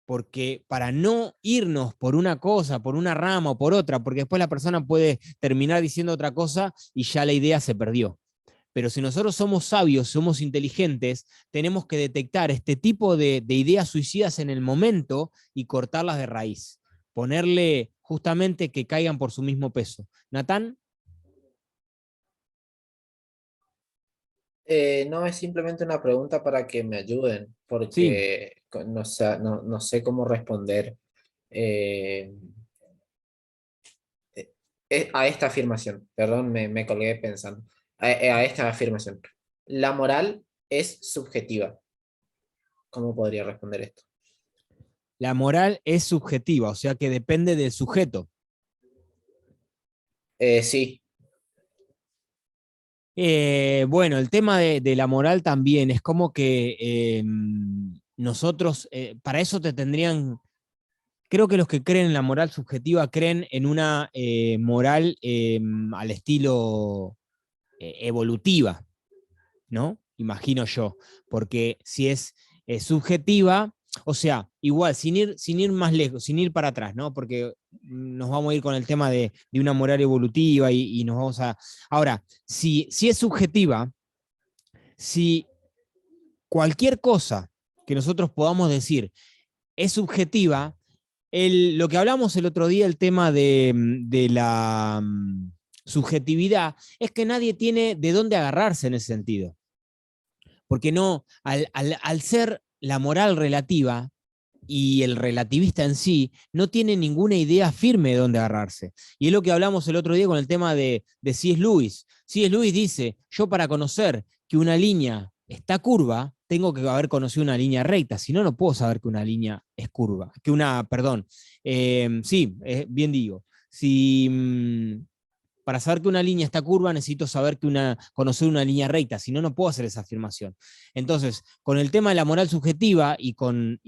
[SPEAKER 1] Porque para no irnos por una cosa, por una rama o por otra, porque después la persona puede terminar diciendo otra cosa y ya la idea se perdió. Pero si nosotros somos sabios, somos inteligentes, tenemos que detectar este tipo de ideas suicidas en el momento y cortarlas de raíz. Ponerle justamente que caigan por su mismo peso. ¿Natán?
[SPEAKER 4] No, es simplemente una pregunta para que me ayuden, porque no sé cómo responder a esta afirmación. Perdón, me colgué pensando. A esta afirmación. La moral es subjetiva. ¿Cómo podría responder esto?
[SPEAKER 1] La moral es subjetiva, o sea que depende del sujeto.
[SPEAKER 4] Sí.
[SPEAKER 1] Bueno, el tema de la moral también es como que nosotros, para eso te tendrían, creo que los que creen en la moral subjetiva creen en una moral al estilo evolutiva, ¿no? Imagino yo, porque si es subjetiva, o sea, igual, sin ir más lejos, sin ir para atrás, ¿no? Porque nos vamos a ir con el tema de una moral evolutiva y nos vamos a... Ahora, si es subjetiva, si cualquier cosa que nosotros podamos decir es subjetiva, lo que hablamos el otro día, el tema de la subjetividad, es que nadie tiene de dónde agarrarse en ese sentido. Porque no, al ser la moral relativa y el relativista en sí, no tiene ninguna idea firme de dónde agarrarse. Y es lo que hablamos el otro día con el tema de C.S. Lewis. C.S. Lewis dice, yo para conocer que una línea está curva, tengo que haber conocido una línea recta, si no, no puedo saber que una línea es curva, bien digo, si para saber que una línea está curva necesito saber conocer una línea recta, si no, no puedo hacer esa afirmación. Entonces, con el tema de la moral subjetiva y con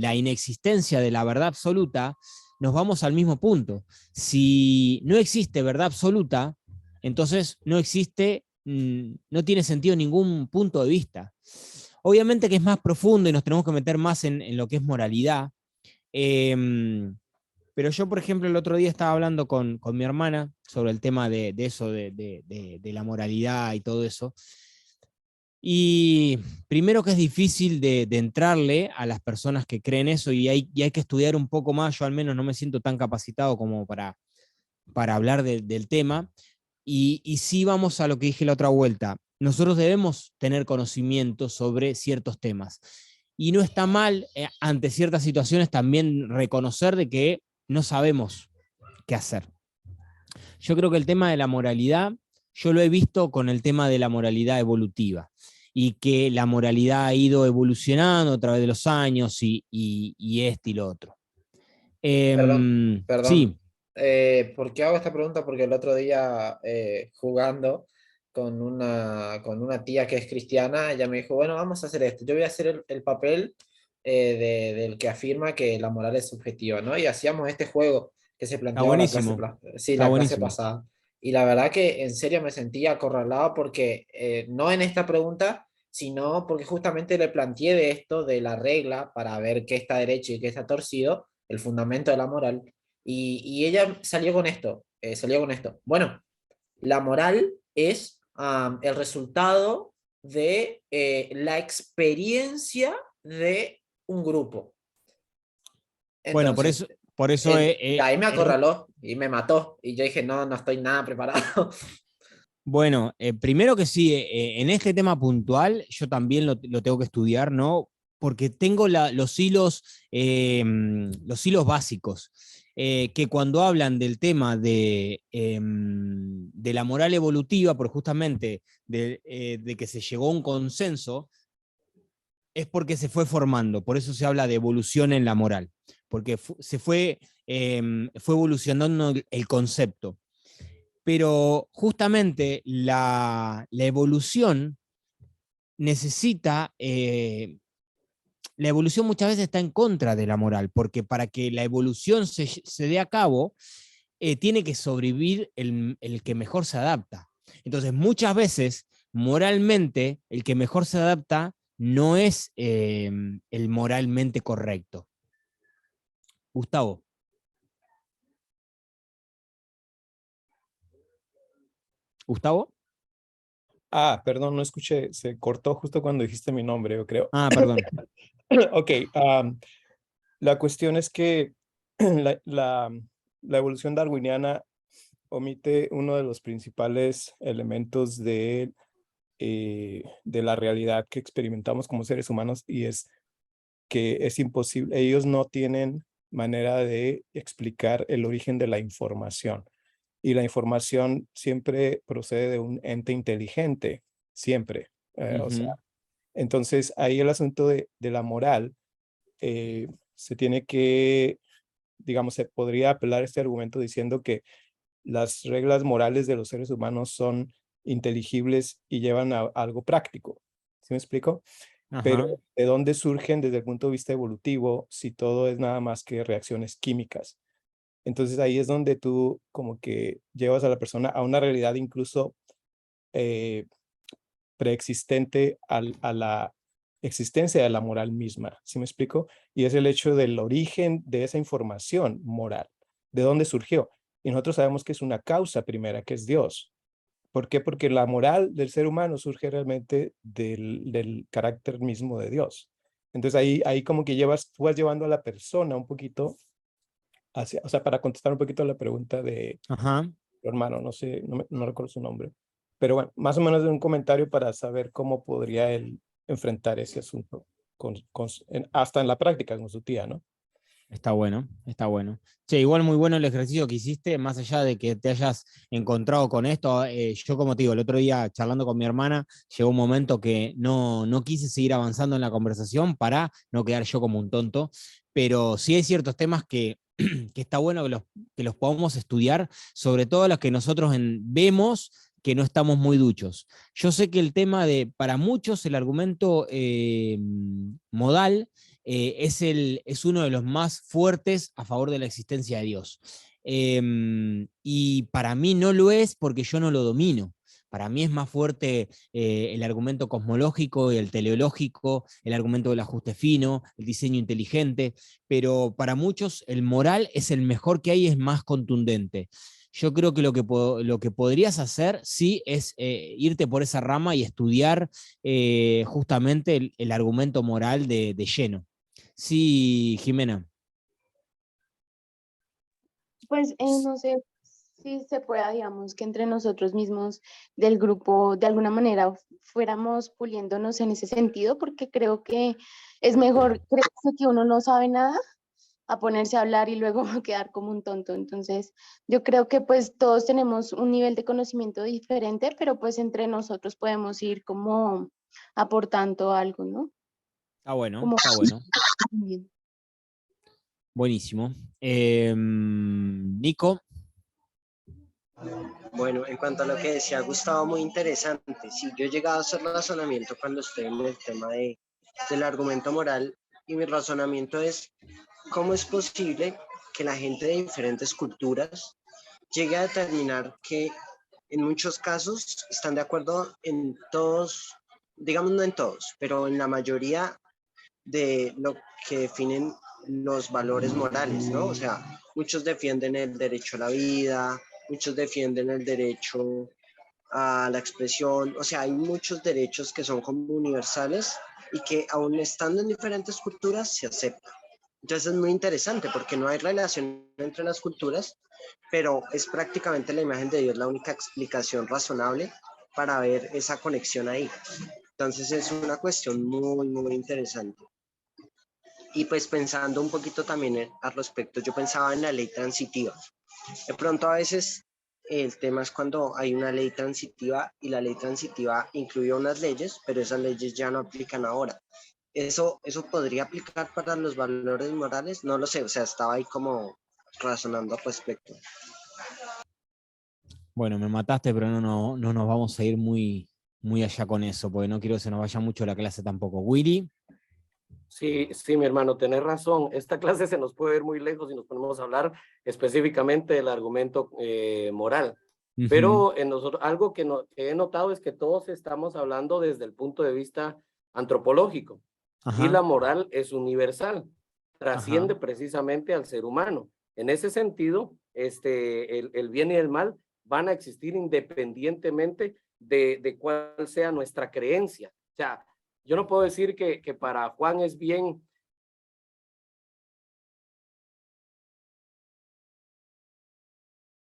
[SPEAKER 1] la inexistencia de la verdad absoluta, nos vamos al mismo punto. Si no existe verdad absoluta, entonces no tiene sentido ningún punto de vista. Obviamente que es más profundo y nos tenemos que meter más en lo que es moralidad. Pero yo, por ejemplo, el otro día estaba hablando con mi hermana sobre el tema de eso, de la moralidad y todo eso. Y primero que es difícil de entrarle a las personas que creen eso y hay que estudiar un poco más. Yo al menos no me siento tan capacitado como para hablar del tema. Y sí vamos a lo que dije la otra vuelta. Nosotros debemos tener conocimiento sobre ciertos temas. Y no está mal ante ciertas situaciones también reconocer de que no sabemos qué hacer. Yo creo que el tema de la moralidad, yo lo he visto con el tema de la moralidad evolutiva y que la moralidad ha ido evolucionando a través de los años y este y lo otro.
[SPEAKER 4] Perdón.
[SPEAKER 1] Sí.
[SPEAKER 4] ¿Por qué hago esta pregunta? Porque el otro día jugando con una tía que es cristiana, ella me dijo, bueno, vamos a hacer esto. Yo voy a hacer el papel del que afirma que la moral es subjetiva, ¿no? Y hacíamos este juego que se planteaba la
[SPEAKER 1] buenísimo.
[SPEAKER 4] clase pasada. Y la verdad que en serio me sentía acorralado porque no en esta pregunta, sino porque justamente le planteé de esto, de la regla, para ver qué está derecho y qué está torcido, el fundamento de la moral. Y ella salió con esto. Bueno, la moral es el resultado de la experiencia de un grupo.
[SPEAKER 1] Bueno,
[SPEAKER 4] Entonces,
[SPEAKER 1] por eso
[SPEAKER 4] ahí me acorraló y me mató. Y yo dije, no estoy nada preparado.
[SPEAKER 1] Bueno, primero que sí, en este tema puntual yo también lo tengo que estudiar, ¿no? Porque tengo los hilos básicos, que cuando hablan del tema de la moral evolutiva, por justamente de que se llegó a un consenso, es porque se fue formando, por eso se habla de evolución en la moral, porque se fue evolucionando el concepto. Pero justamente la evolución necesita, la evolución muchas veces está en contra de la moral, porque para que la evolución se dé a cabo, tiene que sobrevivir el que mejor se adapta. Entonces, muchas veces, moralmente, el que mejor se adapta no es el moralmente correcto. Gustavo. ¿Gustavo?
[SPEAKER 5] Ah, perdón, no escuché, se cortó justo cuando dijiste mi nombre, yo creo.
[SPEAKER 1] Ah, perdón.
[SPEAKER 5] Ok, la cuestión es que la evolución darwiniana omite uno de los principales elementos de la realidad que experimentamos como seres humanos, y es que es imposible, ellos no tienen manera de explicar el origen de la información. Y la información siempre procede de un ente inteligente, siempre. O sea, entonces ahí el asunto de la moral se tiene que, digamos, se podría apelar a este argumento diciendo que las reglas morales de los seres humanos son inteligibles y llevan a algo práctico. ¿Sí me explico?
[SPEAKER 1] Ajá.
[SPEAKER 5] Pero ¿de dónde surgen desde el punto de vista evolutivo si todo es nada más que reacciones químicas? Entonces ahí es donde tú como que llevas a la persona a una realidad incluso preexistente a la existencia de la moral misma. ¿Sí me explico? Y es el hecho del origen de esa información moral. ¿De dónde surgió? Y nosotros sabemos que es una causa primera, que es Dios. ¿Por qué? Porque la moral del ser humano surge realmente del carácter mismo de Dios. Entonces ahí como que tú vas llevando a la persona un poquito hacia, o sea, para contestar un poquito a la pregunta de tu hermano, no sé, no recuerdo su nombre, pero bueno, más o menos de un comentario para saber cómo podría él enfrentar ese asunto hasta en la práctica con su tía, ¿no?
[SPEAKER 1] Está bueno, está bueno. Sí, igual muy bueno el ejercicio que hiciste, más allá de que te hayas encontrado con esto. Yo, como te digo, el otro día charlando con mi hermana, llegó un momento que no quise seguir avanzando en la conversación para no quedar yo como un tonto, pero sí hay ciertos temas que que está bueno que los podamos estudiar, sobre todo los que nosotros vemos que no estamos muy duchos. Yo sé que el tema para muchos, el argumento modal es uno de los más fuertes a favor de la existencia de Dios. Y para mí no lo es porque yo no lo domino. Para mí es más fuerte el argumento cosmológico y el teleológico, el argumento del ajuste fino, el diseño inteligente, pero para muchos el moral es el mejor que hay y es más contundente. Yo creo que lo que podrías hacer, sí, es irte por esa rama y estudiar justamente el argumento moral de lleno. Sí, Jimena.
[SPEAKER 11] Pues no sé si se pueda, digamos, que entre nosotros mismos del grupo, de alguna manera, fuéramos puliéndonos en ese sentido, porque creo que es mejor creerse que uno no sabe nada a ponerse a hablar y luego quedar como un tonto. Entonces, yo creo que pues todos tenemos un nivel de conocimiento diferente, pero pues entre nosotros podemos ir como aportando algo, ¿no?
[SPEAKER 1] Está bueno,
[SPEAKER 11] Como...
[SPEAKER 1] está bueno. Buenísimo. Nico.
[SPEAKER 3] Bueno, en cuanto a lo que decía Gustavo, muy interesante. Sí, yo he llegado a hacer razonamiento cuando estoy en el tema del argumento moral, y mi razonamiento es, ¿cómo es posible que la gente de diferentes culturas llegue a determinar que en muchos casos están de acuerdo en todos, digamos no en todos, pero en la mayoría de lo que definen los valores morales, ¿no? O sea, muchos defienden el derecho a la vida, muchos defienden el derecho a la expresión, o sea, hay muchos derechos que son como universales y que aún estando en diferentes culturas se aceptan. Entonces es muy interesante porque no hay relación entre las culturas, pero es prácticamente la imagen de Dios la única explicación razonable para ver esa conexión ahí. Entonces es una cuestión muy, muy interesante. Y pues pensando un poquito también al respecto, yo pensaba en la ley transitiva. De pronto a veces el tema es cuando hay una ley transitiva y la ley transitiva incluye unas leyes, pero esas leyes ya no aplican ahora. ¿Eso podría aplicar para los valores morales? No lo sé, o sea, estaba ahí como razonando al respecto.
[SPEAKER 1] Bueno, me mataste, pero no nos vamos a ir muy allá con eso, porque no quiero que se nos vaya mucho la clase tampoco. Willy.
[SPEAKER 6] Sí, sí, mi hermano, tenés razón. Esta clase se nos puede ir muy lejos si nos ponemos a hablar específicamente del argumento moral. Pero en nosotros, algo que he notado es que todos estamos hablando desde el punto de vista antropológico.
[SPEAKER 1] Ajá.
[SPEAKER 6] Y la moral es universal, trasciende precisamente al ser humano. En ese sentido, el bien y el mal van a existir independientemente de cuál sea nuestra creencia. O sea, yo no puedo decir que para Juan es bien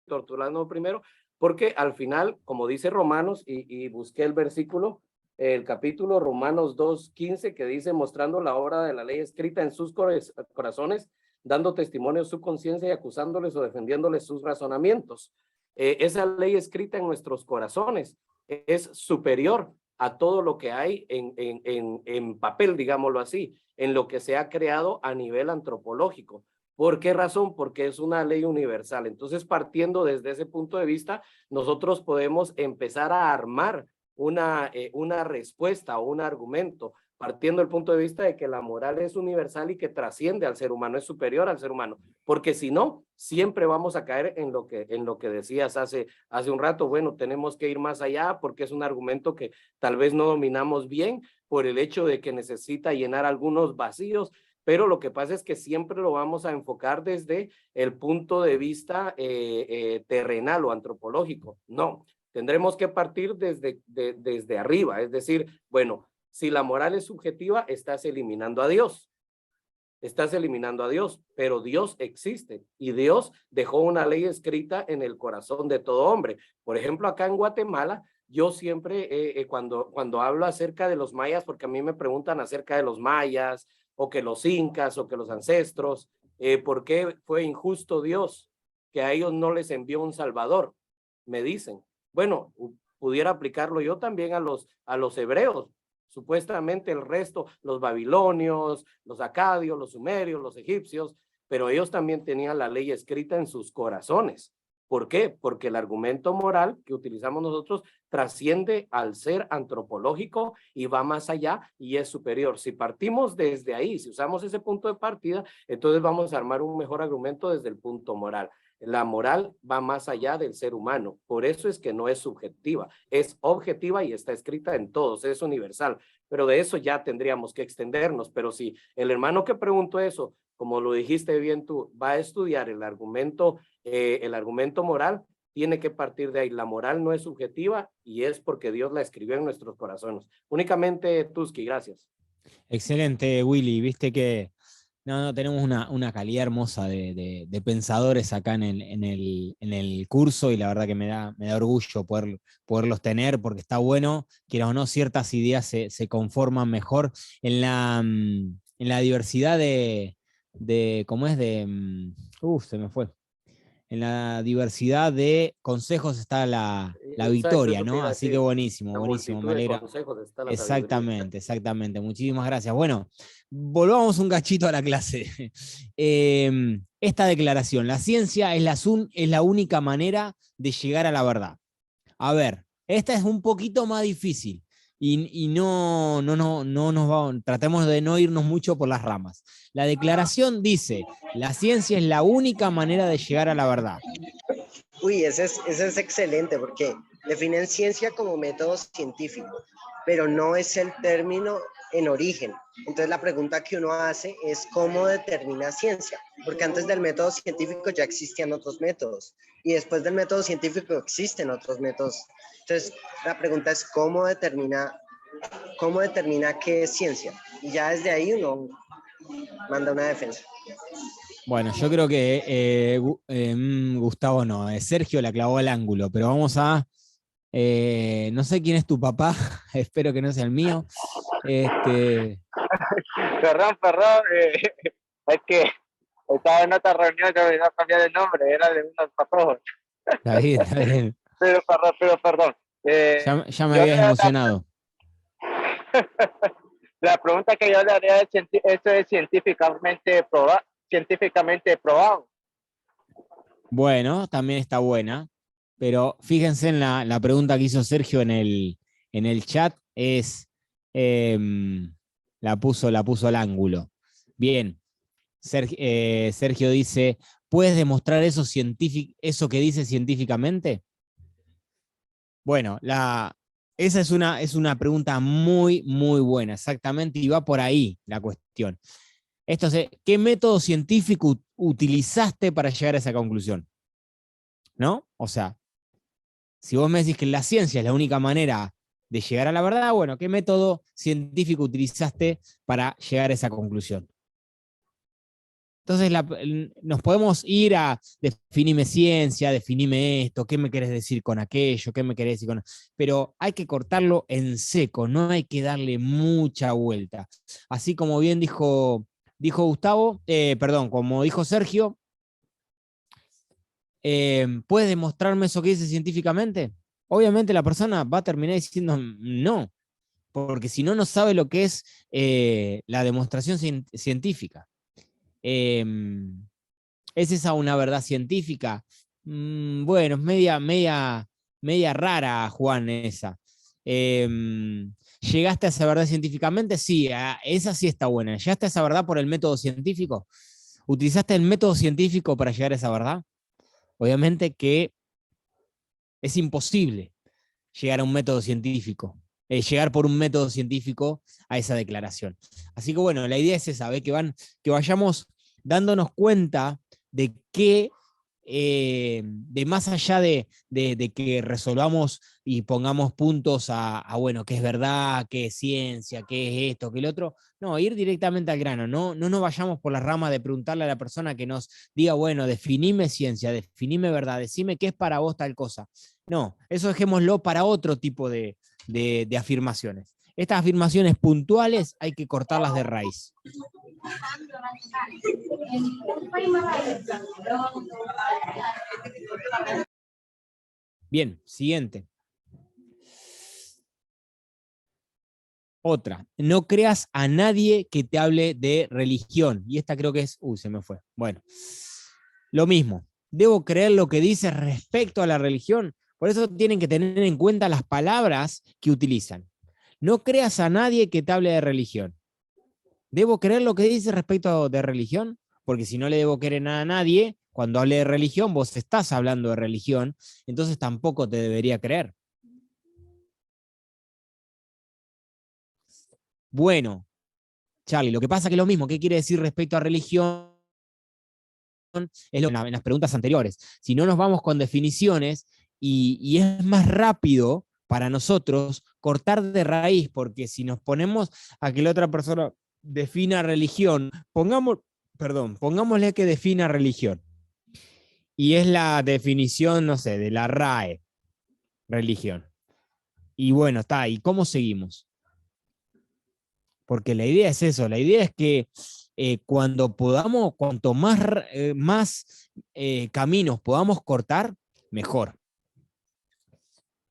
[SPEAKER 6] torturarnos primero, porque al final, como dice Romanos, y busqué el versículo, el capítulo Romanos 2:15, que dice, mostrando la obra de la ley escrita en sus corazones, dando testimonio de su conciencia y acusándoles o defendiéndoles sus razonamientos. Esa ley escrita en nuestros corazones es superior a todo lo que hay en papel, digámoslo así, en lo que se ha creado a nivel antropológico. ¿Por qué razón? Porque es una ley universal. Entonces, partiendo desde ese punto de vista, nosotros podemos empezar a armar una respuesta o un argumento, partiendo del punto de vista de que la moral es universal y que trasciende al ser humano, es superior al ser humano, porque si no, siempre vamos a caer en lo que decías hace un rato. Bueno, tenemos que ir más allá porque es un argumento que tal vez no dominamos bien por el hecho de que necesita llenar algunos vacíos, pero lo que pasa es que siempre lo vamos a enfocar desde el punto de vista terrenal o antropológico. No, tendremos que partir desde arriba, es decir, bueno, si la moral es subjetiva, estás eliminando a Dios. Estás eliminando a Dios, pero Dios existe y Dios dejó una ley escrita en el corazón de todo hombre. Por ejemplo, acá en Guatemala, yo siempre cuando hablo acerca de los mayas, porque a mí me preguntan acerca de los mayas, o que los incas, o que los ancestros, ¿por qué fue injusto Dios que a ellos no les envió un salvador? Me dicen, bueno, pudiera aplicarlo yo también a los hebreos. Supuestamente el resto, los babilonios, los acadios, los sumerios, los egipcios, pero ellos también tenían la ley escrita en sus corazones. ¿Por qué? Porque el argumento moral que utilizamos nosotros trasciende al ser antropológico y va más allá y es superior. Si partimos desde ahí, si usamos ese punto de partida, entonces vamos a armar un mejor argumento desde el punto moral. La moral va más allá del ser humano, por eso es que no es subjetiva, es objetiva y está escrita en todos, es universal, pero de eso ya tendríamos que extendernos. Pero si el hermano que preguntó eso, como lo dijiste bien tú, va a estudiar el argumento moral, tiene que partir de ahí. La moral no es subjetiva y es porque Dios la escribió en nuestros corazones. Únicamente, Tusky, gracias.
[SPEAKER 1] Excelente, Willy. Viste que tenemos una calidad hermosa de pensadores acá en el curso, y la verdad que me da orgullo poderlos tener, porque está bueno, quieras o no, ciertas ideas se conforman mejor en la diversidad ¿cómo es? Se me fue. En la diversidad de consejos está la victoria, ¿no? Así que buenísimo, buenísimo, me alegra. Exactamente. Muchísimas gracias. Bueno, volvamos un cachito a la clase. Esta declaración: la ciencia es la única manera de llegar a la verdad. A ver, esta es un poquito más difícil y no nos vamos, tratemos de no irnos mucho por las ramas. La declaración dice: la ciencia es la única manera de llegar a la verdad.
[SPEAKER 3] Uy, ese es excelente, porque definen ciencia como método científico, pero no es el término en origen. Entonces la pregunta que uno hace es ¿cómo determina ciencia? Porque antes del método científico ya existían otros métodos, y después del método científico existen otros métodos. Entonces la pregunta es ¿cómo determina qué es ciencia? Y ya desde ahí uno manda una defensa.
[SPEAKER 1] Bueno, yo creo que Gustavo no, Sergio la clavó al ángulo, pero vamos a... no sé quién es tu papá, espero que no sea el mío.
[SPEAKER 12] Perdón, es que estaba en otra reunión que me iba a cambiar el nombre, era de unos patojos.
[SPEAKER 1] Está bien.
[SPEAKER 12] Pero perdón.
[SPEAKER 1] Ya me habías emocionado.
[SPEAKER 12] La pregunta que yo le haría es, ¿esto es científicamente probado?
[SPEAKER 1] Bueno, también está buena, pero fíjense en la pregunta que hizo Sergio en el chat, la puso al ángulo. Bien, Sergio dice: ¿puedes demostrar eso que dice científicamente? Bueno, esa es una pregunta muy, muy buena, exactamente, y va por ahí la cuestión. Entonces, ¿qué método científico utilizaste para llegar a esa conclusión? ¿No? O sea, si vos me decís que la ciencia es la única manera de llegar a la verdad, bueno, ¿qué método científico utilizaste para llegar a esa conclusión? Entonces nos podemos ir a definirme ciencia, definirme esto, qué me querés decir con aquello, qué me querés decir con... Pero hay que cortarlo en seco, no hay que darle mucha vuelta. Así como bien dijo Gustavo, como dijo Sergio, ¿puedes demostrarme eso que dice científicamente? Obviamente la persona va a terminar diciendo no, porque si no, no sabe lo que es la demostración científica. ¿Es esa una verdad científica? Bueno, es media rara, Juan, esa. ¿Llegaste a esa verdad científicamente? Sí, esa sí está buena. ¿Llegaste a esa verdad por el método científico? ¿Utilizaste el método científico para llegar a esa verdad? Obviamente que es imposible llegar a un método científico, llegar por un método científico a esa declaración. Así que bueno, la idea es esa, que vayamos dándonos cuenta de que de más allá de que resolvamos y pongamos puntos bueno, qué es verdad, qué es ciencia, qué es esto, qué es lo otro, no, ir directamente al grano, no nos vayamos por las ramas de preguntarle a la persona que nos diga, bueno, definime ciencia, definime verdad, decime qué es para vos tal cosa. No, eso dejémoslo para otro tipo de afirmaciones. Estas afirmaciones puntuales hay que cortarlas de raíz. Bien, siguiente. Otra, no creas a nadie que te hable de religión. Y esta creo que es, se me fue. Bueno, lo mismo. ¿Debo creer lo que dice respecto a la religión? Por eso tienen que tener en cuenta las palabras que utilizan. No creas a nadie que te hable de religión. ¿Debo creer lo que dice respecto de religión? Porque si no le debo creer nada a nadie, cuando hable de religión, vos estás hablando de religión, entonces tampoco te debería creer. Bueno, Charlie, lo que pasa que es lo mismo. ¿Qué quiere decir respecto a religión? Es lo en las preguntas anteriores. Si no nos vamos con definiciones y es más rápido para nosotros cortar de raíz, porque si nos ponemos a que la otra persona defina religión, pongámosle que defina religión. Y es la definición, no sé, de la RAE, religión. Y bueno, está, ¿y cómo seguimos? Porque la idea es eso, la idea es que cuando podamos, cuanto más caminos podamos cortar, mejor.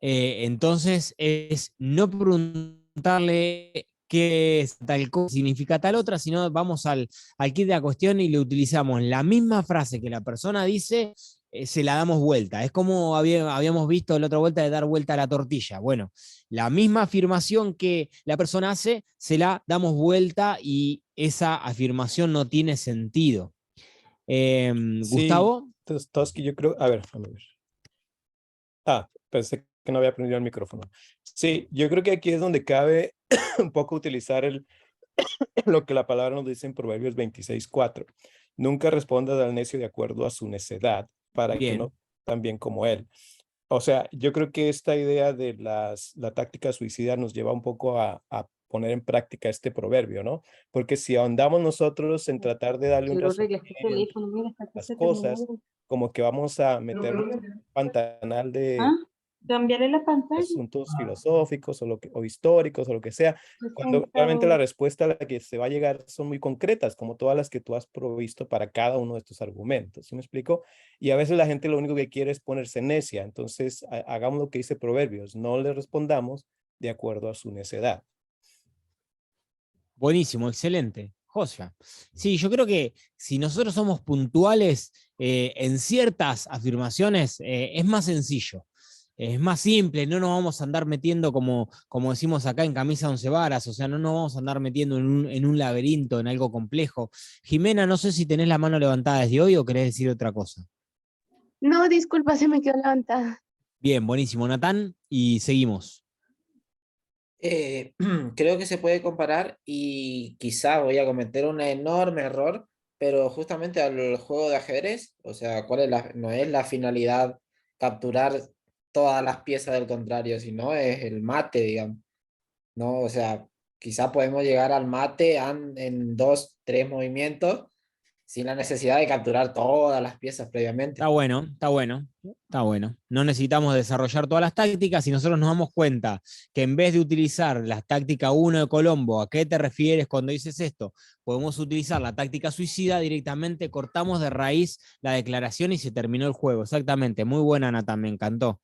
[SPEAKER 1] Entonces es no preguntarle qué tal cosa significa tal otra, sino vamos al kit de la cuestión y le utilizamos la misma frase que la persona dice, se la damos vuelta. Es como habíamos visto la otra vuelta de dar vuelta a la tortilla. Bueno, la misma afirmación que la persona hace, se la damos vuelta y esa afirmación no tiene sentido. Gustavo.
[SPEAKER 5] Toski, yo creo, a ver. Pensé que no había prendido el micrófono. Sí, yo creo que aquí es donde cabe un poco utilizar lo que la palabra nos dice en Proverbios 26:4. Nunca respondas al necio de acuerdo a su necedad, para que no tan bien como él. O sea, yo creo que esta idea de la táctica suicida nos lleva un poco a poner en práctica este proverbio, ¿no? Porque si ahondamos nosotros en tratar de darle un resumen a las cosas, como que vamos a meternos en un pantanal de
[SPEAKER 2] cambiaré la pantalla.
[SPEAKER 5] Asuntos filosóficos o históricos o lo que sea, cuando realmente la respuesta a la que se va a llegar son muy concretas, como todas las que tú has provisto para cada uno de estos argumentos. ¿Sí me explico? Y a veces la gente lo único que quiere es ponerse necia, entonces hagamos lo que dice Proverbios, no le respondamos de acuerdo a su necedad.
[SPEAKER 1] Buenísimo, excelente. Josia. Sí, yo creo que si nosotros somos puntuales en ciertas afirmaciones, es más sencillo. Es más simple, no nos vamos a andar metiendo como decimos acá en camisa 11 varas, o sea, no nos vamos a andar metiendo en un laberinto, en algo complejo. Jimena, no sé si tenés la mano levantada desde hoy o querés decir otra cosa.
[SPEAKER 11] No, disculpa, se me quedó levantada.
[SPEAKER 1] Bien, buenísimo, Natán, y seguimos.
[SPEAKER 4] Creo que se puede comparar y quizá voy a cometer un enorme error, pero justamente al juego de ajedrez, o sea, no es la finalidad capturar todas las piezas del contrario, sino es el mate, digamos, ¿no? O sea, quizá podemos llegar al mate en 2, 3 movimientos sin la necesidad de capturar todas las piezas previamente.
[SPEAKER 1] Está bueno, está bueno, está bueno. No necesitamos desarrollar todas las tácticas y nosotros nos damos cuenta que en vez de utilizar la táctica 1 de Colombo, ¿a qué te refieres cuando dices esto? Podemos utilizar la táctica suicida, directamente cortamos de raíz la declaración y se terminó el juego. Exactamente, muy buena, Nathan, me encantó.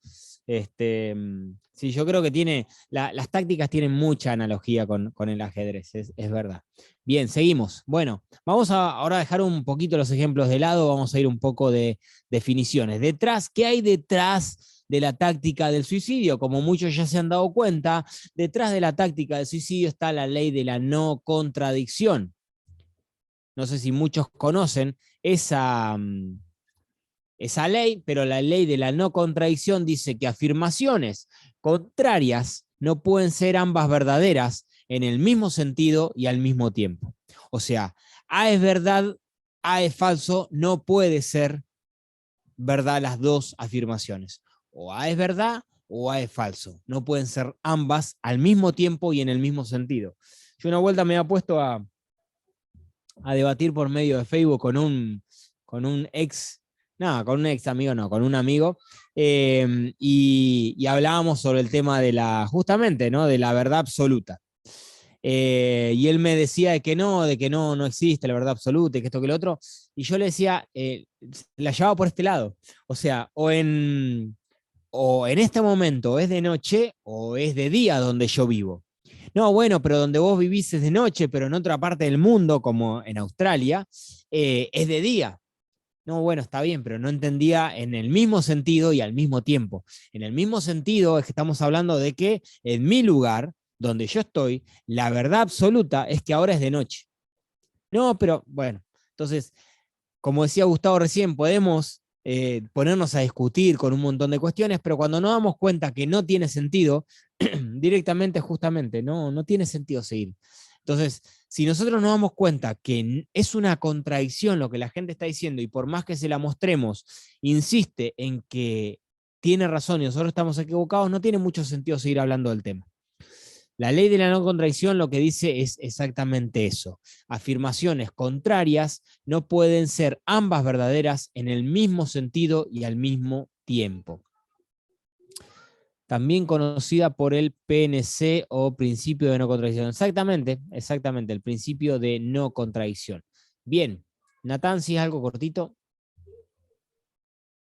[SPEAKER 1] Sí, yo creo que las tácticas tienen mucha analogía con el ajedrez, es verdad. Bien, seguimos. Bueno, vamos ahora a dejar un poquito los ejemplos de lado, vamos a ir un poco de definiciones. ¿Qué hay detrás de la táctica del suicidio? Como muchos ya se han dado cuenta, detrás de la táctica del suicidio está la ley de la no contradicción. No sé si muchos conocen esa ley, pero la ley de la no contradicción dice que afirmaciones contrarias no pueden ser ambas verdaderas en el mismo sentido y al mismo tiempo. O sea, A es verdad, A es falso, no puede ser verdad las dos afirmaciones. O A es verdad o A es falso. No pueden ser ambas al mismo tiempo y en el mismo sentido. Yo una vuelta me había puesto a debatir por medio de Facebook con un ex amigo, no, con un amigo, y hablábamos sobre el tema de justamente, ¿no? De la verdad absoluta. Y él me decía de que no existe la verdad absoluta, y que esto que lo otro, y yo le decía, la llevaba por este lado. O sea, o en este momento es de noche o es de día donde yo vivo. No, bueno, pero donde vos vivís es de noche, pero en otra parte del mundo, como en Australia, es de día. No, bueno, está bien, pero no entendía en el mismo sentido y al mismo tiempo. En el mismo sentido es que estamos hablando de que en mi lugar, donde yo estoy, la verdad absoluta es que ahora es de noche. No, pero bueno, entonces, como decía Gustavo recién, podemos ponernos a discutir con un montón de cuestiones, pero cuando nos damos cuenta que no tiene sentido, directamente, justamente, no tiene sentido seguir. Entonces, si nosotros nos damos cuenta que es una contradicción lo que la gente está diciendo y por más que se la mostremos, insiste en que tiene razón y nosotros estamos equivocados, no tiene mucho sentido seguir hablando del tema. La ley de la no contradicción lo que dice es exactamente eso. Afirmaciones contrarias no pueden ser ambas verdaderas en el mismo sentido y al mismo tiempo. También conocida por el PNC o principio de no contradicción. Exactamente, el principio de no contradicción. Bien, Natán, si es algo cortito.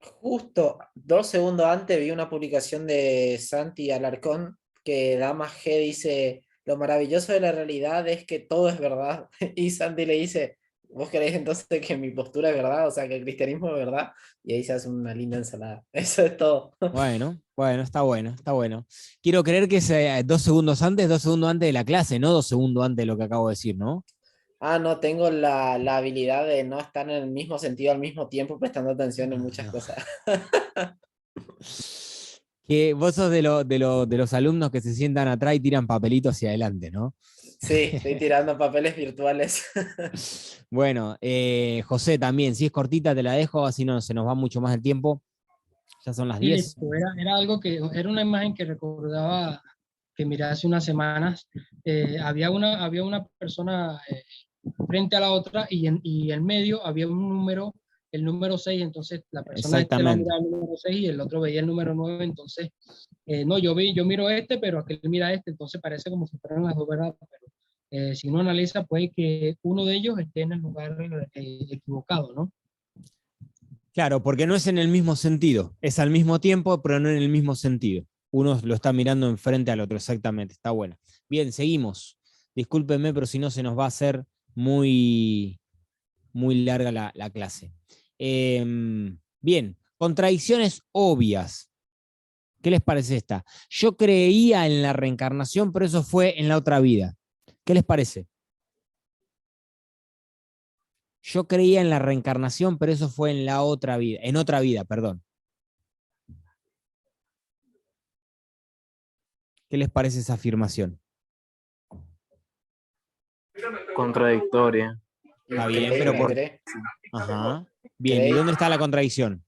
[SPEAKER 4] Justo 2 segundos antes vi una publicación de Santi Alarcón que Damas G dice, lo maravilloso de la realidad es que todo es verdad. Y Santi le dice, ¿vos querés entonces que mi postura es verdad? O sea, que el cristianismo es verdad. Y ahí se hace una linda ensalada. Eso es todo.
[SPEAKER 1] Bueno, está bueno. Quiero creer que es 2 segundos antes de la clase, no 2 segundos antes de lo que acabo de decir, ¿no?
[SPEAKER 4] Ah, no, tengo la habilidad de no estar en el mismo sentido al mismo tiempo prestando atención en muchas cosas.
[SPEAKER 1] Que vos sos de los alumnos que se sientan atrás y tiran papelitos hacia adelante, ¿no?
[SPEAKER 4] Sí, estoy tirando papeles virtuales.
[SPEAKER 1] Bueno, José también, si es cortita te la dejo, así no se nos va mucho más el tiempo. Ya son las
[SPEAKER 7] Sí,
[SPEAKER 1] 10.
[SPEAKER 7] listo. Era algo que, era una imagen que recordaba que miré hace unas semanas. Había una persona frente a la otra y en medio había un número, el número 6, entonces la persona este va a mirar el número 6 y el otro veía el número 9, entonces, no, yo miro este, pero aquel mira este, entonces parece como si fueran las dos verdades, pero si uno analiza puede que uno de ellos esté en el lugar equivocado, ¿no?
[SPEAKER 1] Claro, porque no es en el mismo sentido, es al mismo tiempo, pero no en el mismo sentido. Uno lo está mirando enfrente al otro, exactamente, está bueno. Bien, seguimos. Discúlpenme, pero si no se nos va a hacer muy larga la clase. Bien, contradicciones obvias. ¿Qué les parece esta? Yo creía en la reencarnación, pero eso fue en la otra vida. ¿Qué les parece? Yo creía en la reencarnación, pero eso fue en otra vida, perdón. ¿Qué les parece esa afirmación?
[SPEAKER 10] Contradictoria.
[SPEAKER 1] Está bien, pero por... Ajá. Bien, ¿y dónde está la contradicción?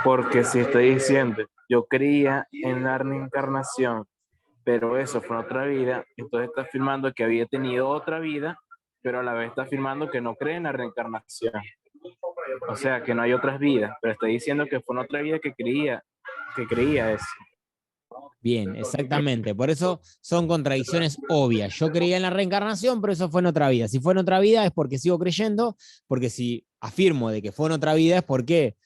[SPEAKER 10] Porque si estoy diciendo, yo creía en la reencarnación, pero eso fue en otra vida, entonces está afirmando que había tenido otra vida, pero a la vez está afirmando que no cree en la reencarnación. O sea, que no hay otras vidas, pero está diciendo que fue en otra vida que creía eso.
[SPEAKER 1] Bien, exactamente. Por eso son contradicciones obvias. Yo creía en la reencarnación, pero eso fue en otra vida. Si fue en otra vida es porque sigo creyendo, porque si afirmo de que fue en otra vida es porque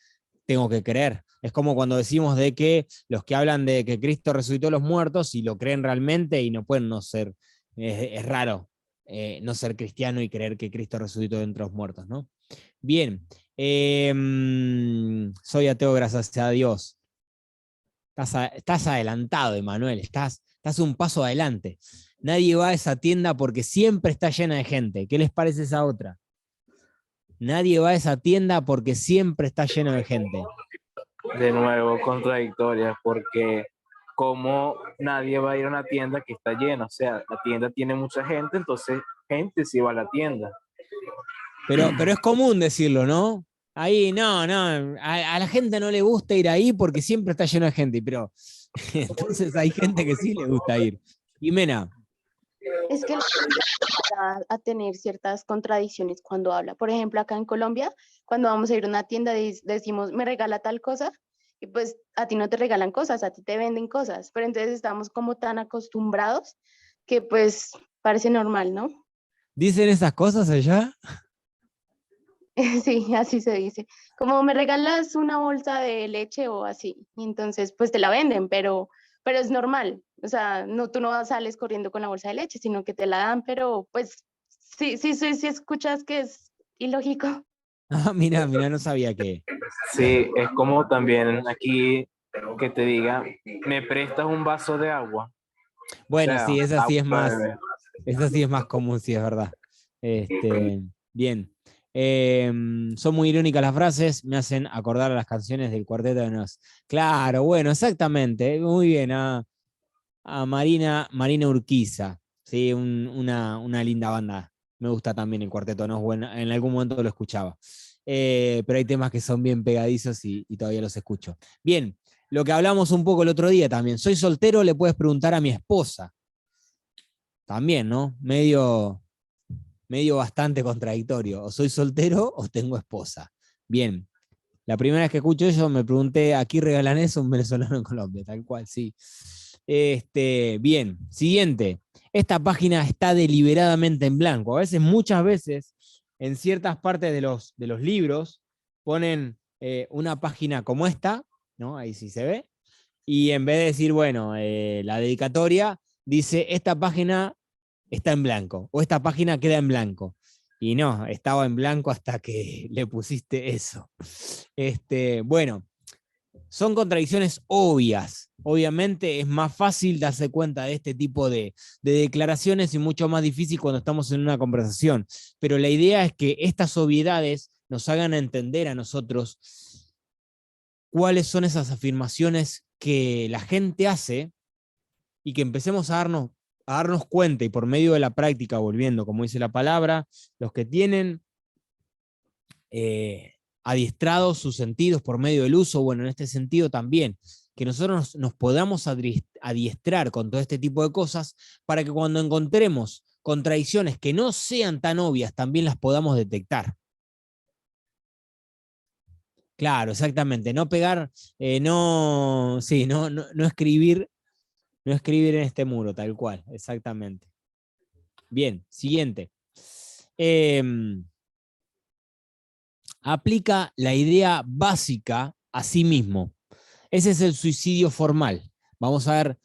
[SPEAKER 1] tengo que creer. Es como cuando decimos de que los que hablan de que Cristo resucitó a los muertos y lo creen realmente y no pueden no ser, es raro no ser cristiano y creer que Cristo resucitó de entre los muertos, ¿no? Bien, soy ateo gracias a Dios. Estás adelantado, Emanuel, estás un paso adelante. Nadie va a esa tienda porque siempre está llena de gente. ¿Qué les parece esa otra? Nadie va a esa tienda porque siempre está lleno de gente.
[SPEAKER 10] De nuevo, contradictoria, porque como nadie va a ir a una tienda que está llena, o sea, la tienda tiene mucha gente, entonces gente sí va a la tienda.
[SPEAKER 1] Pero es común decirlo, ¿no? Ahí, no, a la gente no le gusta ir ahí porque siempre está lleno de gente, pero entonces hay gente que sí le gusta ir. Jimena.
[SPEAKER 11] Es que va a tener ciertas contradicciones cuando habla. Por ejemplo, acá en Colombia, cuando vamos a ir a una tienda, decimos, me regala tal cosa, y pues a ti no te regalan cosas, a ti te venden cosas, pero entonces estamos como tan acostumbrados que pues parece normal, ¿no?
[SPEAKER 1] ¿Dicen esas cosas allá?
[SPEAKER 11] Sí, así se dice. Como me regalas una bolsa de leche o así, y entonces pues te la venden, pero pero es normal. O sea, no, tú no sales corriendo con la bolsa de leche, sino que te la dan, pero pues sí escuchas que es ilógico.
[SPEAKER 1] Ah, mira, no sabía que.
[SPEAKER 10] Sí, es como también aquí que te diga, ¿me prestas un vaso de agua?
[SPEAKER 1] Bueno,
[SPEAKER 10] O sea,
[SPEAKER 1] sí, esa sí es
[SPEAKER 10] agua
[SPEAKER 1] más,
[SPEAKER 10] de beber.
[SPEAKER 1] esa sí es más común, sí, es verdad. Bien. Son muy irónicas las frases, me hacen acordar a las canciones del Cuarteto de Nos. Claro, bueno, exactamente. Muy bien, a Marina Urquiza. Sí, una linda banda. Me gusta también el Cuarteto de Nos. Bueno, en algún momento lo escuchaba. Pero hay temas que son bien pegadizos y todavía los escucho. Bien, lo que hablamos un poco el otro día también. Soy soltero, le puedes preguntar a mi esposa. También, ¿no? Medio bastante contradictorio. O soy soltero o tengo esposa. Bien. La primera vez que escucho eso me pregunté, ¿aquí regalan eso un venezolano en Colombia? Tal cual, sí. Bien. Siguiente. Esta página está deliberadamente en blanco. A veces, muchas veces, en ciertas partes de los libros, ponen una página como esta, ¿no? Ahí sí se ve. Y en vez de decir, bueno, la dedicatoria, dice, esta página está en blanco, o esta página queda en blanco. Y no, estaba en blanco hasta que le pusiste eso. Bueno, son contradicciones obvias. Obviamente es más fácil darse cuenta de este tipo de declaraciones y mucho más difícil cuando estamos en una conversación. Pero la idea es que estas obviedades nos hagan entender a nosotros cuáles son esas afirmaciones que la gente hace y que empecemos a darnos cuenta, y por medio de la práctica, volviendo, como dice la palabra, los que tienen adiestrados sus sentidos por medio del uso, bueno, en este sentido también, que nosotros nos podamos adiestrar con todo este tipo de cosas para que cuando encontremos contradicciones que no sean tan obvias, también las podamos detectar. Claro, exactamente. No pegar, no escribir. No escribir en este muro, tal cual, exactamente. Bien, siguiente. Aplica la idea básica a sí mismo. Ese es el suicidio formal. Vamos a ver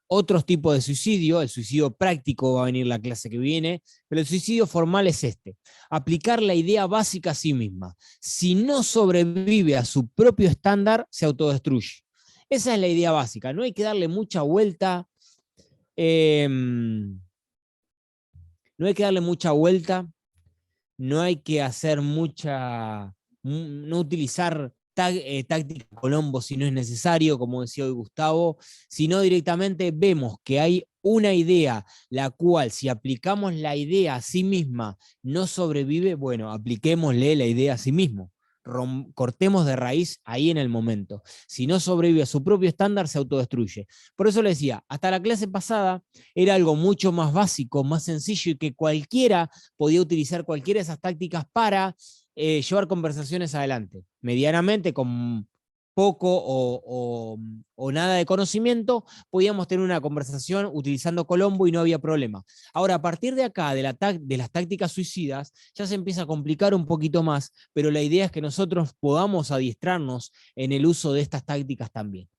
[SPEAKER 1] otros tipos de suicidio. El suicidio práctico va a venir la clase que viene, pero el suicidio formal es este. Aplicar la idea básica a sí misma. Si no sobrevive a su propio estándar, se autodestruye. Esa es la idea básica. No hay que darle mucha vuelta. No hay que darle mucha vuelta, no hay que hacer no utilizar táctica Colombo si no es necesario, como decía hoy Gustavo, sino directamente vemos que hay una idea, la cual si aplicamos la idea a sí misma no sobrevive, bueno, apliquémosle la idea a sí mismo. Cortemos de raíz ahí en el momento. Si no sobrevive a su propio estándar, se autodestruye. Por eso le decía, hasta la clase pasada era algo mucho más básico, más sencillo y que cualquiera podía utilizar cualquiera de esas tácticas para llevar conversaciones adelante. Medianamente, con poco o nada de conocimiento, podíamos tener una conversación utilizando Colombo y no había problema. Ahora, a partir de acá, de las tácticas suicidas, ya se empieza a complicar un poquito más, pero la idea es que nosotros podamos adiestrarnos en el uso de estas tácticas también.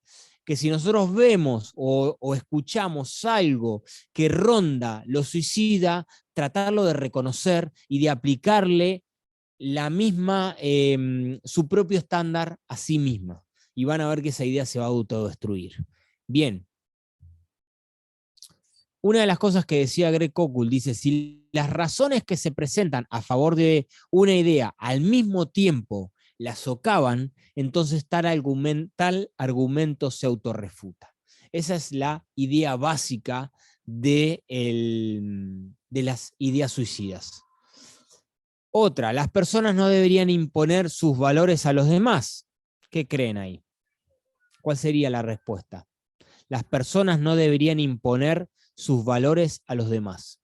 [SPEAKER 1] Que si nosotros vemos o escuchamos algo que ronda lo suicida, tratarlo de reconocer y de aplicarle la misma, su propio estándar a sí misma. Y van a ver que esa idea se va a autodestruir. Bien. Una de las cosas que decía Greg Koukl, dice, si las razones que se presentan a favor de una idea al mismo tiempo la socavan, entonces tal argumento se autorrefuta. Esa es la idea básica de las ideas suicidas. Otra, las personas no deberían imponer sus valores a los demás. ¿Qué creen ahí? ¿Cuál sería la respuesta? Las personas no deberían imponer sus valores a los demás.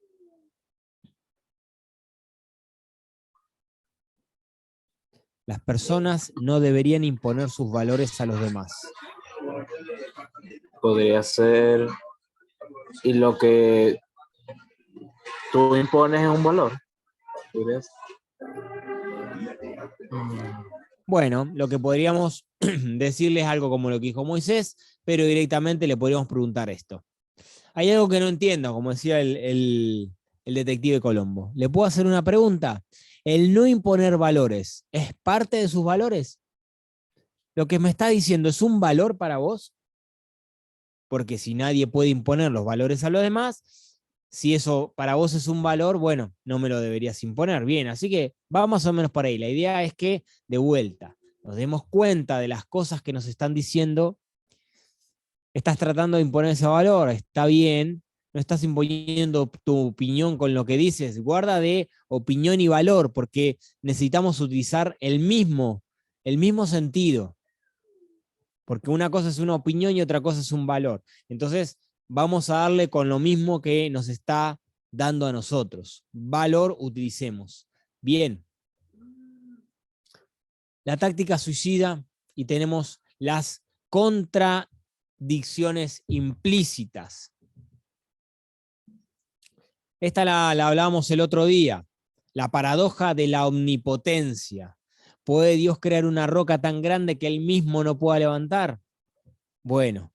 [SPEAKER 1] Las personas no deberían imponer sus valores a los demás.
[SPEAKER 10] Podría ser, y lo que tú impones es un valor.
[SPEAKER 1] Bueno, lo que podríamos decirles algo como lo que dijo Moisés, pero directamente le podríamos preguntar esto. Hay algo que no entiendo, como decía el detective Colombo. ¿Le puedo hacer una pregunta? ¿El no imponer valores es parte de sus valores? ¿Lo que me está diciendo es un valor para vos? Porque si nadie puede imponer los valores a los demás, si eso para vos es un valor, bueno, no me lo deberías imponer. Bien, así que va más o menos por ahí. La idea es que, de vuelta, nos demos cuenta de las cosas que nos están diciendo. Estás tratando de imponer ese valor, está bien, no estás imponiendo tu opinión con lo que dices, guarda de opinión y valor, porque necesitamos utilizar el mismo sentido, porque una cosa es una opinión y otra cosa es un valor. Entonces, vamos a darle con lo mismo que nos está dando a nosotros. Valor utilicemos. Bien. La táctica suicida y tenemos las contradicciones implícitas. Esta la hablábamos el otro día. La paradoja de la omnipotencia. ¿Puede Dios crear una roca tan grande que él mismo no pueda levantar? Bueno,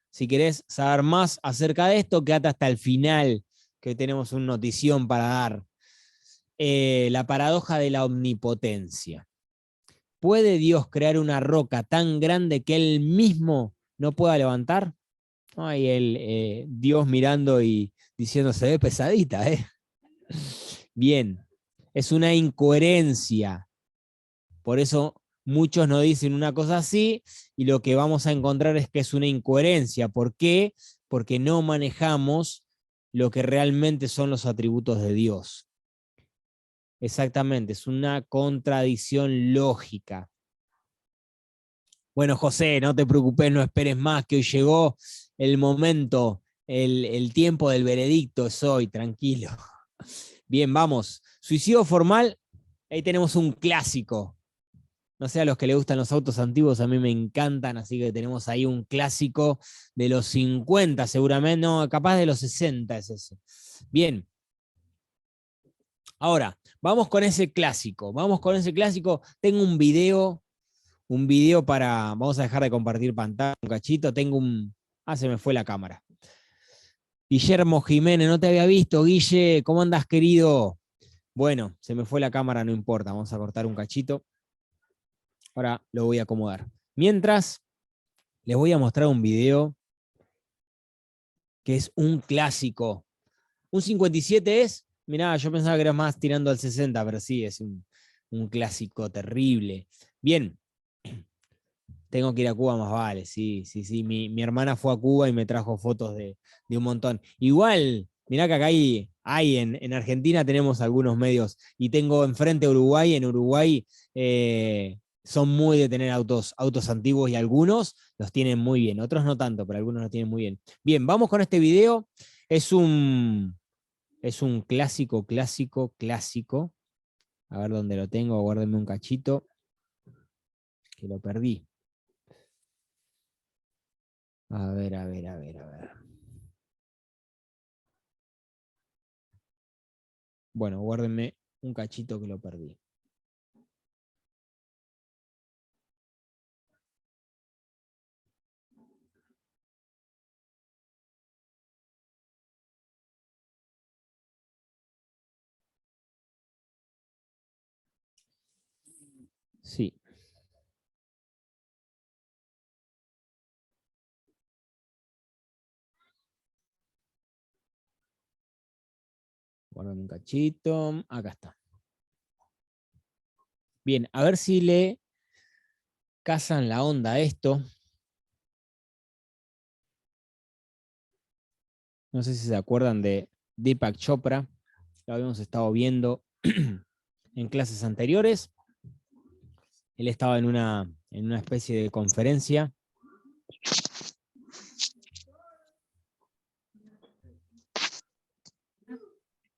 [SPEAKER 1] si querés saber más acerca de esto, quédate hasta el final, que tenemos una notición para dar. La paradoja de la omnipotencia. ¿Puede Dios crear una roca tan grande que él mismo no pueda levantar? Ahí Dios mirando y diciendo, se ve pesadita, ¿eh? Bien, es una incoherencia. Por eso muchos nos dicen una cosa así y lo que vamos a encontrar es que es una incoherencia. ¿Por qué? Porque no manejamos lo que realmente son los atributos de Dios. Exactamente, es una contradicción lógica. Bueno, José, no te preocupes, no esperes más, que hoy llegó el momento, el tiempo del veredicto es hoy, tranquilo. Bien, vamos. Suicidio formal, ahí tenemos un clásico. No sé, a los que les gustan los autos antiguos, a mí me encantan, así que tenemos ahí un clásico de los 50 seguramente, no, capaz de los 60 es ese. Bien. Ahora, vamos con ese clásico, Tengo un video para, vamos a dejar de compartir pantalla un cachito, se me fue la cámara. Guillermo Jiménez, no te había visto, Guille, ¿cómo andas, querido? Bueno, se me fue la cámara, no importa, vamos a cortar un cachito. Ahora lo voy a acomodar. Mientras, les voy a mostrar un video que es un clásico. Un 57 es, mirá, yo pensaba que era más tirando al 60, pero sí, es un clásico terrible. Bien, tengo que ir a Cuba más vale, sí. Mi hermana fue a Cuba y me trajo fotos de un montón. Igual, mirá que acá en Argentina tenemos algunos medios y tengo enfrente a Uruguay. En Uruguay son muy de tener autos antiguos y algunos los tienen muy bien, otros no tanto, pero algunos los tienen muy bien. Bien, vamos con este video. Es un clásico. A ver dónde lo tengo, guárdenme un cachito, que lo perdí. A ver. Bueno, guárdenme un cachito que lo perdí. Sí. Guardame un cachito. Acá está. Bien, a ver si le cazan la onda a esto. No sé si se acuerdan de Deepak Chopra. Lo habíamos estado viendo en clases anteriores. Él estaba en una especie de conferencia.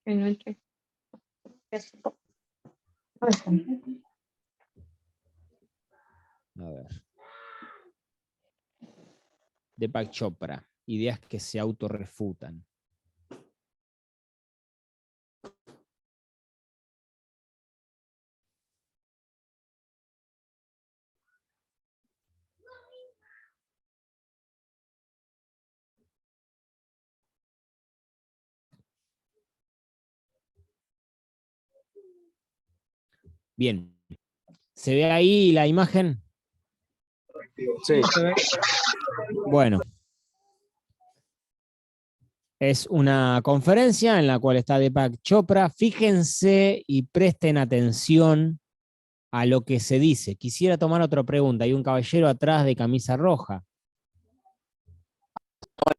[SPEAKER 1] A ver. Deepak Chopra. Ideas que se autorrefutan. Bien. ¿Se ve ahí la imagen?
[SPEAKER 10] Sí.
[SPEAKER 1] Bueno. Es una conferencia en la cual está Deepak Chopra. Fíjense y presten atención a lo que se dice. Quisiera tomar otra pregunta. Hay un caballero atrás de camisa roja.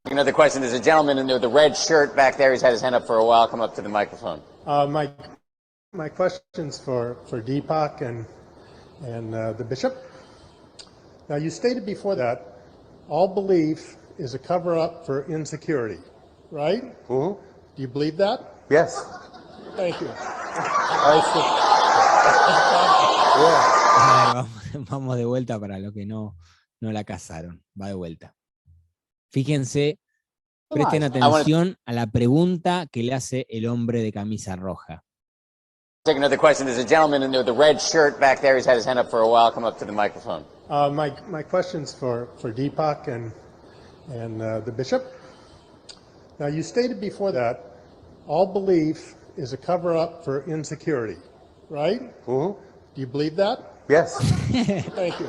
[SPEAKER 13] Another question. There's a gentleman in there with a red shirt back there. He's had his hand up for a while. Come up to the microphone.
[SPEAKER 14] My question's for Deepak and the bishop. Now, you stated before that all belief is a cover-up for insecurity, right?
[SPEAKER 13] Mm-hmm.
[SPEAKER 14] Do you believe that?
[SPEAKER 13] Yes.
[SPEAKER 14] Thank you.
[SPEAKER 1] A ver, vamos de vuelta para los que no la cazaron. Va de vuelta. Fíjense, presten atención a la pregunta que le hace el hombre de camisa roja.
[SPEAKER 13] Take another question. There's a gentleman in there with a red shirt back there. He's had his hand up for a while. Come up to the microphone.
[SPEAKER 14] My question's for Deepak and the bishop. Now, you stated before that all belief is a cover-up for insecurity, right?
[SPEAKER 13] Mm-hmm.
[SPEAKER 14] Do you believe that?
[SPEAKER 13] Yes.
[SPEAKER 14] Thank you.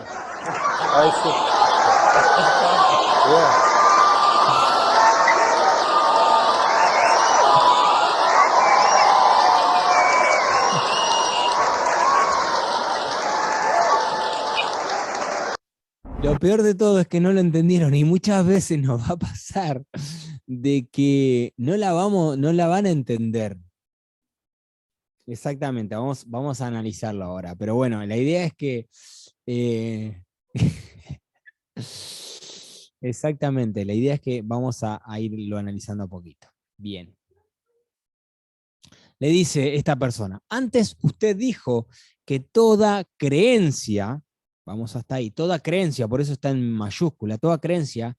[SPEAKER 1] Lo peor de todo es que no lo entendieron y muchas veces nos va a pasar de que no la van a entender. Exactamente, vamos a analizarlo ahora. Pero bueno, la idea es que... exactamente, la idea es que vamos a irlo analizando a poquito. Bien. Le dice esta persona, antes usted dijo que toda creencia, vamos hasta ahí, toda creencia, por eso está en mayúscula, toda creencia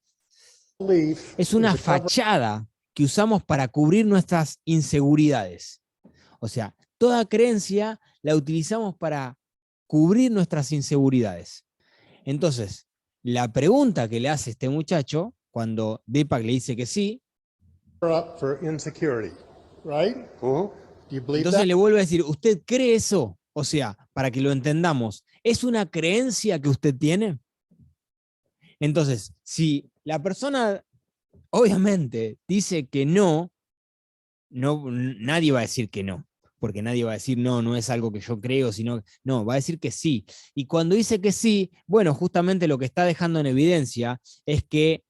[SPEAKER 1] es una fachada que usamos para cubrir nuestras inseguridades. O sea, toda creencia la utilizamos para cubrir nuestras inseguridades. Entonces, la pregunta que le hace este muchacho, cuando Deepak le dice que sí, entonces le vuelve a decir, ¿usted cree eso? O sea, para que lo entendamos, ¿es una creencia que usted tiene? Entonces, si la persona obviamente dice que no, nadie va a decir que no, porque nadie va a decir no es algo que yo creo, sino, no, va a decir que sí. Y cuando dice que sí, bueno, justamente lo que está dejando en evidencia es que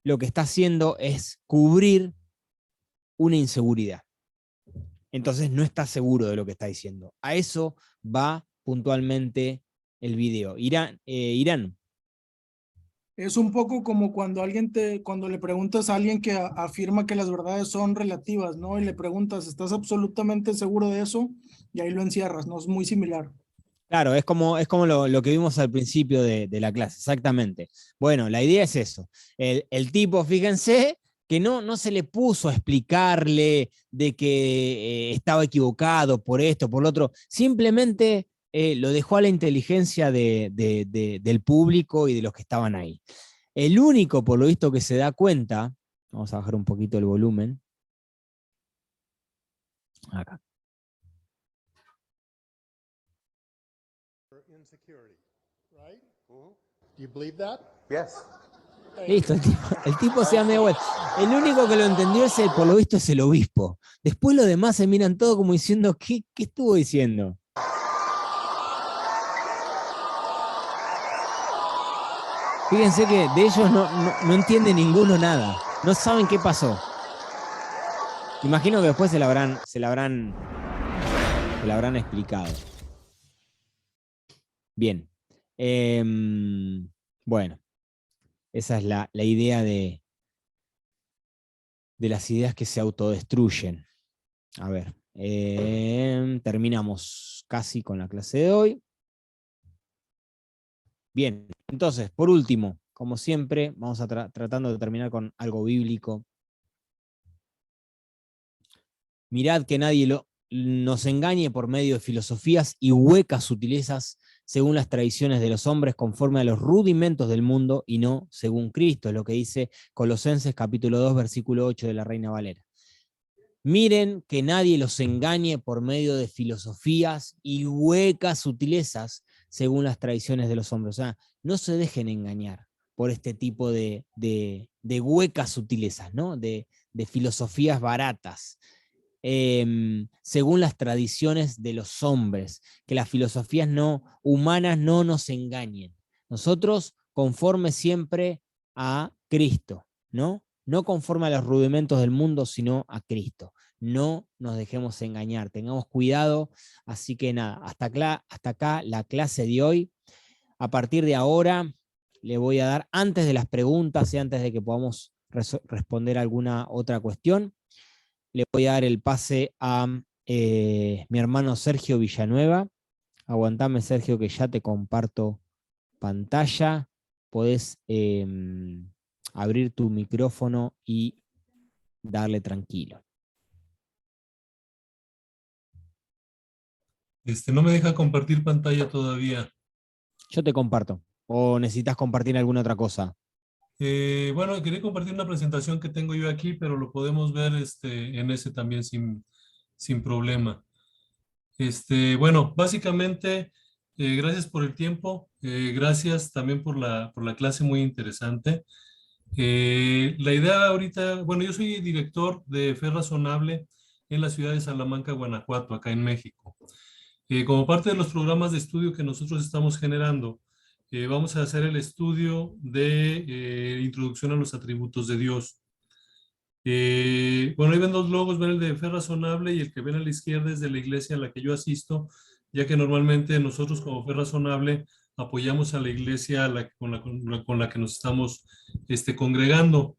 [SPEAKER 1] lo que está haciendo es cubrir una inseguridad. Entonces no está seguro de lo que está diciendo. A eso va puntualmente el video. Irán.
[SPEAKER 15] Es un poco como cuando cuando le preguntas a alguien que afirma que las verdades son relativas, ¿no? Y le preguntas, ¿estás absolutamente seguro de eso? Y ahí lo encierras, ¿no? Es muy similar.
[SPEAKER 1] Claro, es como lo que vimos al principio de la clase, exactamente. Bueno, la idea es eso. El tipo, fíjense, que no se le puso a explicarle de que estaba equivocado por esto, por lo otro. Simplemente lo dejó a la inteligencia del público y de los que estaban ahí. El único, por lo visto, que se da cuenta, vamos a bajar un poquito el volumen. Acá. Listo, el tipo se da media vuelta. El único que lo entendió por lo visto, es el obispo. Después los demás se miran todo como diciendo, ¿qué estuvo diciendo? Fíjense que de ellos no entiende ninguno nada. No saben qué pasó. Imagino que después se la habrán explicado. Bien. Bueno. Esa es la idea de las ideas que se autodestruyen. A ver. Terminamos casi con la clase de hoy. Bien, entonces, por último, como siempre, vamos a tratando de terminar con algo bíblico. Mirad que nadie nos engañe por medio de filosofías y huecas sutilezas según las tradiciones de los hombres, conforme a los rudimentos del mundo y no según Cristo, es lo que dice Colosenses capítulo 2, versículo 8 de la Reina Valera. Miren que nadie los engañe por medio de filosofías y huecas sutilezas según las tradiciones de los hombres. O sea, no se dejen engañar por este tipo de huecas sutilezas, ¿no? De filosofías baratas, según las tradiciones de los hombres, que las filosofías no humanas no nos engañen. Nosotros conforme siempre a Cristo, ¿no? No conforme a los rudimentos del mundo, sino a Cristo. No nos dejemos engañar, tengamos cuidado. Así que nada, hasta acá la clase de hoy. A partir de ahora le voy a dar, antes de las preguntas y antes de que podamos responder alguna otra cuestión, le voy a dar el pase a mi hermano Sergio Villanueva. Aguantame, Sergio, que ya te comparto pantalla. Podés abrir tu micrófono y darle tranquilo.
[SPEAKER 16] No me deja compartir pantalla todavía.
[SPEAKER 1] Yo te comparto. ¿O necesitas compartir alguna otra cosa?
[SPEAKER 16] Bueno, quería compartir una presentación que tengo yo aquí, pero lo podemos ver en ese también sin problema. Bueno, básicamente, gracias por el tiempo. Gracias también por la clase muy interesante. La idea ahorita, bueno, yo soy director de Fe Razonable en la ciudad de Salamanca, Guanajuato, acá en México. Como parte de los programas de estudio que nosotros estamos generando, vamos a hacer el estudio de introducción a los atributos de Dios. Bueno, ahí ven dos logos, ven el de Fe Razonable y el que ven a la izquierda es de la iglesia a la que yo asisto, ya que normalmente nosotros como Fe Razonable apoyamos a la iglesia con la que nos estamos congregando.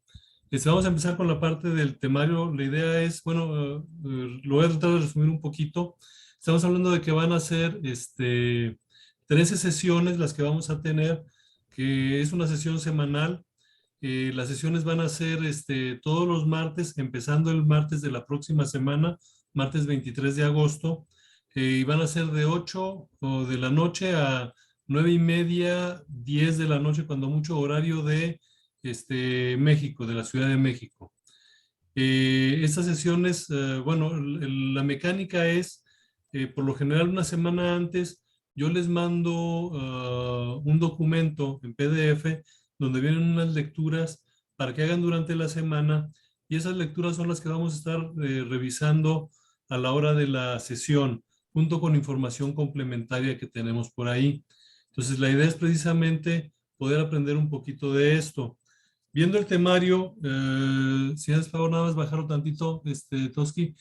[SPEAKER 16] Vamos a empezar con la parte del temario. La idea es, bueno, lo voy a tratar de resumir un poquito. Estamos hablando de que van a ser 13 sesiones las que vamos a tener, que es una sesión semanal. Las sesiones van a ser todos los martes, empezando el martes de la próxima semana, martes 23 de agosto, y van a ser de 8 de la noche a 9:30, 10 de la noche, cuando mucho, horario de México, de la Ciudad de México. Estas sesiones, bueno, la mecánica es, por lo general una semana antes, yo les mando un documento en PDF donde vienen unas lecturas para que hagan durante la semana, y esas lecturas son las que vamos a estar revisando a la hora de la sesión, junto con información complementaria que tenemos por ahí. Entonces, la idea es precisamente poder aprender un poquito de esto. Viendo el temario, si haces favor nada más bajarlo tantito, Toski.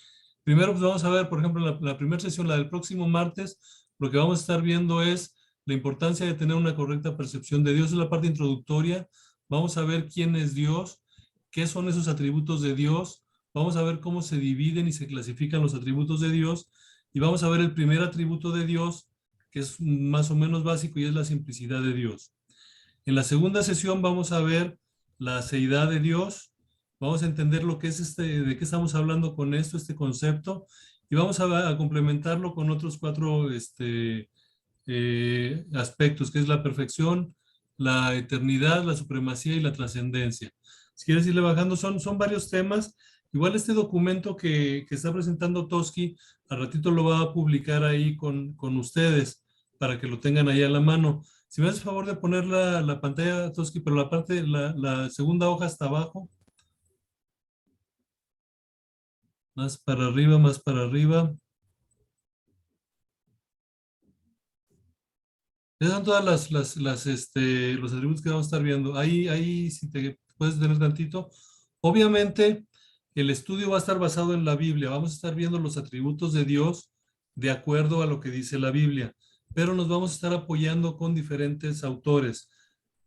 [SPEAKER 16] Primero, pues vamos a ver, por ejemplo, la primera sesión, la del próximo martes, lo que vamos a estar viendo es la importancia de tener una correcta percepción de Dios. Es la parte introductoria. Vamos a ver quién es Dios, qué son esos atributos de Dios. Vamos a ver cómo se dividen y se clasifican los atributos de Dios. Y vamos a ver el primer atributo de Dios, que es más o menos básico, y es la simplicidad de Dios. En la segunda sesión vamos a ver la seidad de Dios. Vamos a entender lo que es de qué estamos hablando con esto, este concepto, y vamos a complementarlo con otros 4 aspectos, que es la perfección, la eternidad, la supremacía y la trascendencia. Si quieres irle bajando, son varios temas. Igual este documento que está presentando Toski, al ratito lo va a publicar ahí con ustedes, para que lo tengan ahí a la mano. Si me haces favor de poner la pantalla, Toski, pero la segunda hoja hasta abajo. Más para arriba, más para arriba. Esas son todas los atributos que vamos a estar viendo. Ahí si te puedes tener tantito. Obviamente, el estudio va a estar basado en la Biblia. Vamos a estar viendo los atributos de Dios de acuerdo a lo que dice la Biblia, pero nos vamos a estar apoyando con diferentes autores.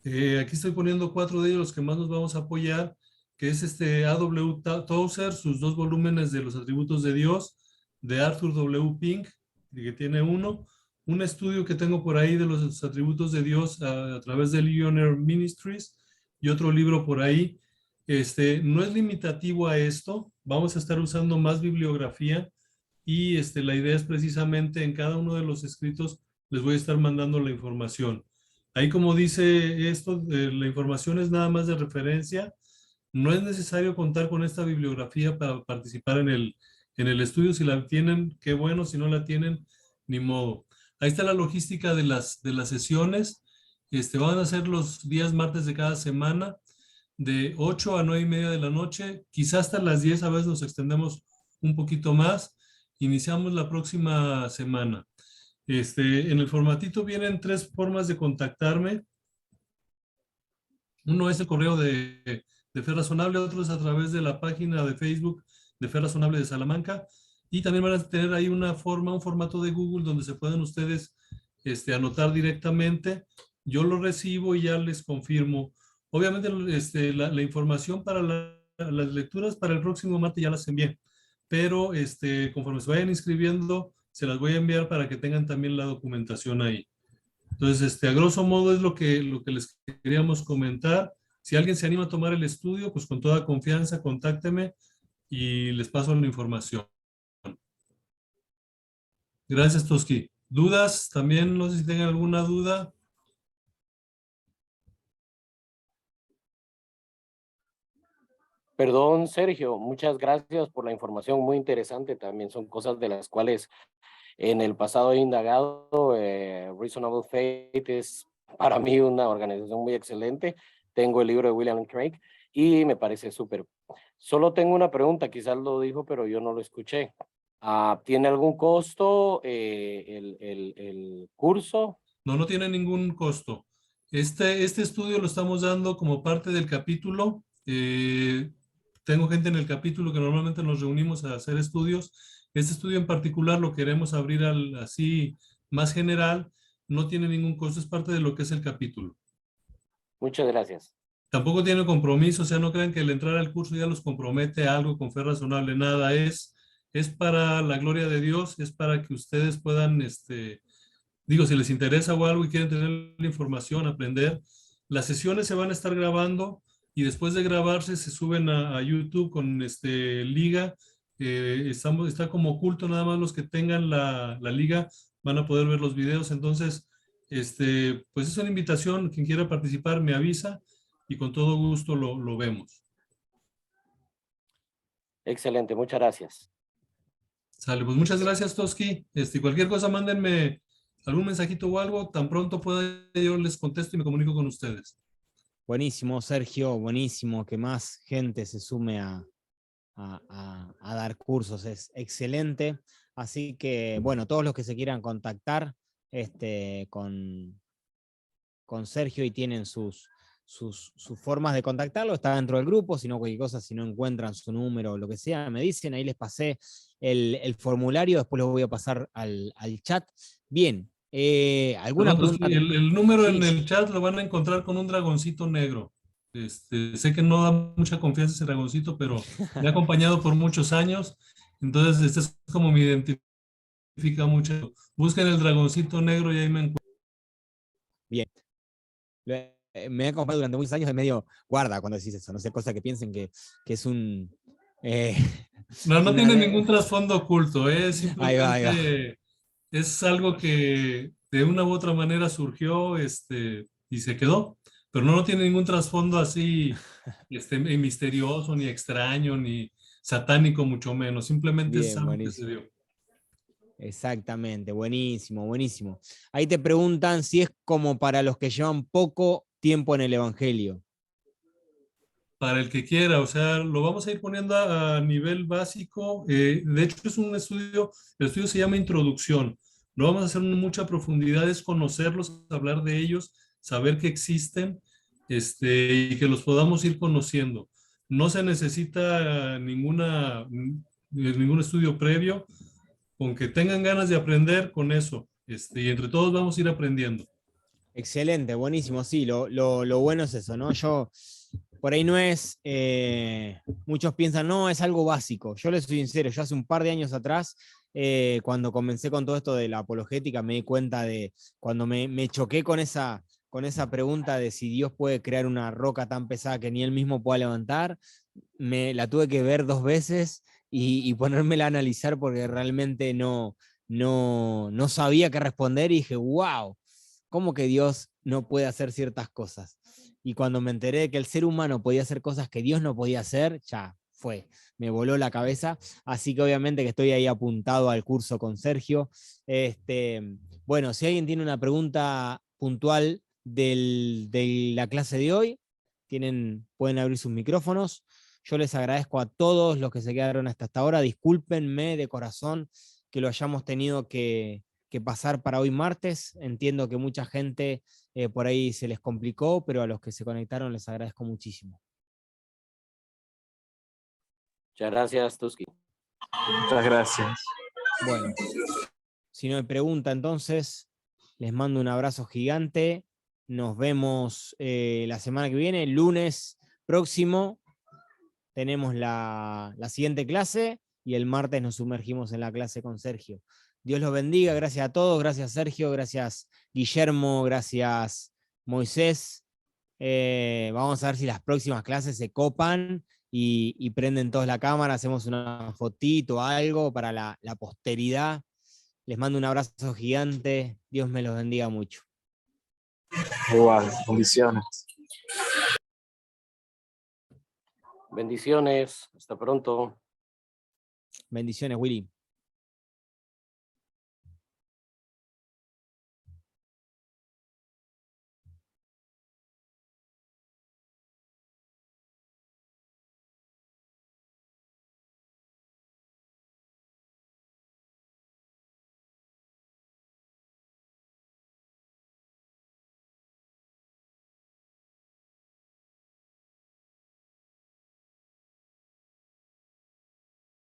[SPEAKER 16] Aquí estoy poniendo 4 de ellos, los que más nos vamos a apoyar, que es A.W. Tozer, sus 2 volúmenes de los atributos de Dios, de Arthur W. Pink, que tiene un estudio que tengo por ahí de los atributos de Dios a través de Ligonier Ministries, y otro libro por ahí. No es limitativo a esto, vamos a estar usando más bibliografía, y la idea es precisamente en cada uno de los escritos les voy a estar mandando la información. Ahí, como dice esto, la información es nada más de referencia. No es necesario contar con esta bibliografía para participar en el estudio. Si la tienen, qué bueno. Si no la tienen, ni modo. Ahí está la logística de las sesiones. Van a ser los días martes de cada semana, de 8 a 9:30 de la noche, quizás hasta las 10, a veces nos extendemos un poquito más. Iniciamos la próxima semana. En el formatito vienen 3 formas de contactarme. Uno es el correo de Fe Razonable, otro es a través de la página de Facebook de Fe Razonable de Salamanca, y también van a tener ahí un formato de Google donde se pueden ustedes anotar directamente. Yo lo recibo y ya les confirmo. Obviamente la información para las lecturas para el próximo martes ya las envié, pero conforme se vayan inscribiendo, se las voy a enviar para que tengan también la documentación ahí. Entonces, a grosso modo es lo que les queríamos comentar. Si alguien se anima a tomar el estudio, pues con toda confianza, contácteme y les paso la información. Gracias, Toski. ¿Dudas? También, no sé si tengan alguna duda.
[SPEAKER 6] Perdón, Sergio, muchas gracias por la información, muy interesante. También son cosas de las cuales en el pasado he indagado. Reasonable Faith es para mí una organización muy excelente. Tengo el libro de William Craig y me parece súper. Solo tengo una pregunta, quizás lo dijo, pero yo no lo escuché. ¿Tiene algún costo el curso?
[SPEAKER 16] No, no tiene ningún costo. Este estudio lo estamos dando como parte del capítulo. Tengo gente en el capítulo que normalmente nos reunimos a hacer estudios. Este estudio en particular lo queremos abrir así más general. No tiene ningún costo, es parte de lo que es el capítulo.
[SPEAKER 6] Muchas gracias.
[SPEAKER 16] Tampoco tiene compromiso, o sea, no crean que el entrar al curso ya los compromete a algo con Fe Razonable, nada. Es para la gloria de Dios, es para que ustedes puedan, digo, si les interesa o algo y quieren tener la información, aprender. Las sesiones se van a estar grabando y después de grabarse se suben a YouTube con liga. Está como oculto, nada más los que tengan la liga van a poder ver los videos. Entonces, pues es una invitación. Quien quiera participar me avisa y con todo gusto lo vemos.
[SPEAKER 6] Excelente, muchas gracias.
[SPEAKER 16] Sale, pues muchas gracias, Toski. Cualquier cosa, mándenme algún mensajito o algo. Tan pronto pueda, yo les contesto y me comunico con ustedes.
[SPEAKER 1] Buenísimo, Sergio, buenísimo. Que más gente se sume a dar cursos, es excelente. Así que, bueno, todos los que se quieran contactar con Sergio y tienen sus formas de contactarlo, está dentro del grupo. Si no, cualquier cosa, si no encuentran su número o lo que sea, me dicen. Ahí les pasé el formulario, después lo voy a pasar al chat. Bien, ¿alguna pregunta?
[SPEAKER 16] El número en el chat lo van a encontrar con un dragoncito negro. Sé que no da mucha confianza ese dragoncito, pero me ha acompañado por muchos años. Entonces, es como me identifica mucho. Busquen el dragoncito negro y ahí me encuentran.
[SPEAKER 1] Bien. Me he acompañado durante muchos años, de medio guarda cuando decís eso, no sé, cosa que piensen que es un...
[SPEAKER 16] No tiene ningún trasfondo oculto, simplemente
[SPEAKER 1] ahí va.
[SPEAKER 16] Es algo que de una u otra manera surgió y se quedó, pero no tiene ningún trasfondo así misterioso, ni extraño, ni satánico, mucho menos, simplemente
[SPEAKER 1] Bien,
[SPEAKER 16] es algo
[SPEAKER 1] buenísimo.
[SPEAKER 16] que se dio.
[SPEAKER 1] Exactamente, buenísimo, buenísimo. Ahí te preguntan si es como para los que llevan poco tiempo en el Evangelio.
[SPEAKER 16] Para el que quiera, o sea, lo vamos a ir poniendo a nivel básico. De hecho, es un estudio, el estudio se llama Introducción. No vamos a hacer mucha profundidad, es conocerlos, hablar de ellos, saber que existen, y que los podamos ir conociendo. No se necesita ningún estudio previo, con que tengan ganas de aprender con eso, y entre todos vamos a ir aprendiendo.
[SPEAKER 1] Excelente, buenísimo, sí, lo bueno es eso, ¿no? Yo, por ahí no es, muchos piensan, no, es algo básico. Yo les soy sincero, yo hace un par de años atrás, cuando comencé con todo esto de la apologética, me di cuenta de, cuando me choqué con esa pregunta de si Dios puede crear una roca tan pesada que ni él mismo pueda levantar, la tuve que ver 2 veces y ponérmela a analizar porque realmente no sabía qué responder y dije, wow, ¿cómo que Dios no puede hacer ciertas cosas? y cuando me enteré que el ser humano podía hacer cosas que Dios no podía hacer, ya fue, me voló la cabeza, así que obviamente que estoy ahí apuntado al curso con Sergio. Bueno, si alguien tiene una pregunta puntual de la clase de hoy, pueden abrir sus micrófonos. Yo les agradezco a todos los que se quedaron hasta ahora, discúlpenme de corazón que lo hayamos tenido que pasar para hoy martes, entiendo que mucha gente por ahí se les complicó, pero a los que se conectaron les agradezco muchísimo.
[SPEAKER 6] Muchas gracias, Tusky.
[SPEAKER 10] Muchas gracias.
[SPEAKER 1] Bueno, si no hay pregunta, entonces les mando un abrazo gigante. Nos vemos la semana que viene, el lunes próximo. Tenemos la siguiente clase y el martes nos sumergimos en la clase con Sergio. Dios los bendiga, gracias a todos, gracias Sergio, gracias Guillermo, gracias Moisés. Vamos a ver si las próximas clases se copan y prenden todos la cámara, hacemos una fotito, algo para la posteridad. Les mando un abrazo gigante, Dios me los bendiga mucho.
[SPEAKER 10] Igual, bendiciones.
[SPEAKER 6] Bendiciones, hasta pronto.
[SPEAKER 1] Bendiciones, Willy.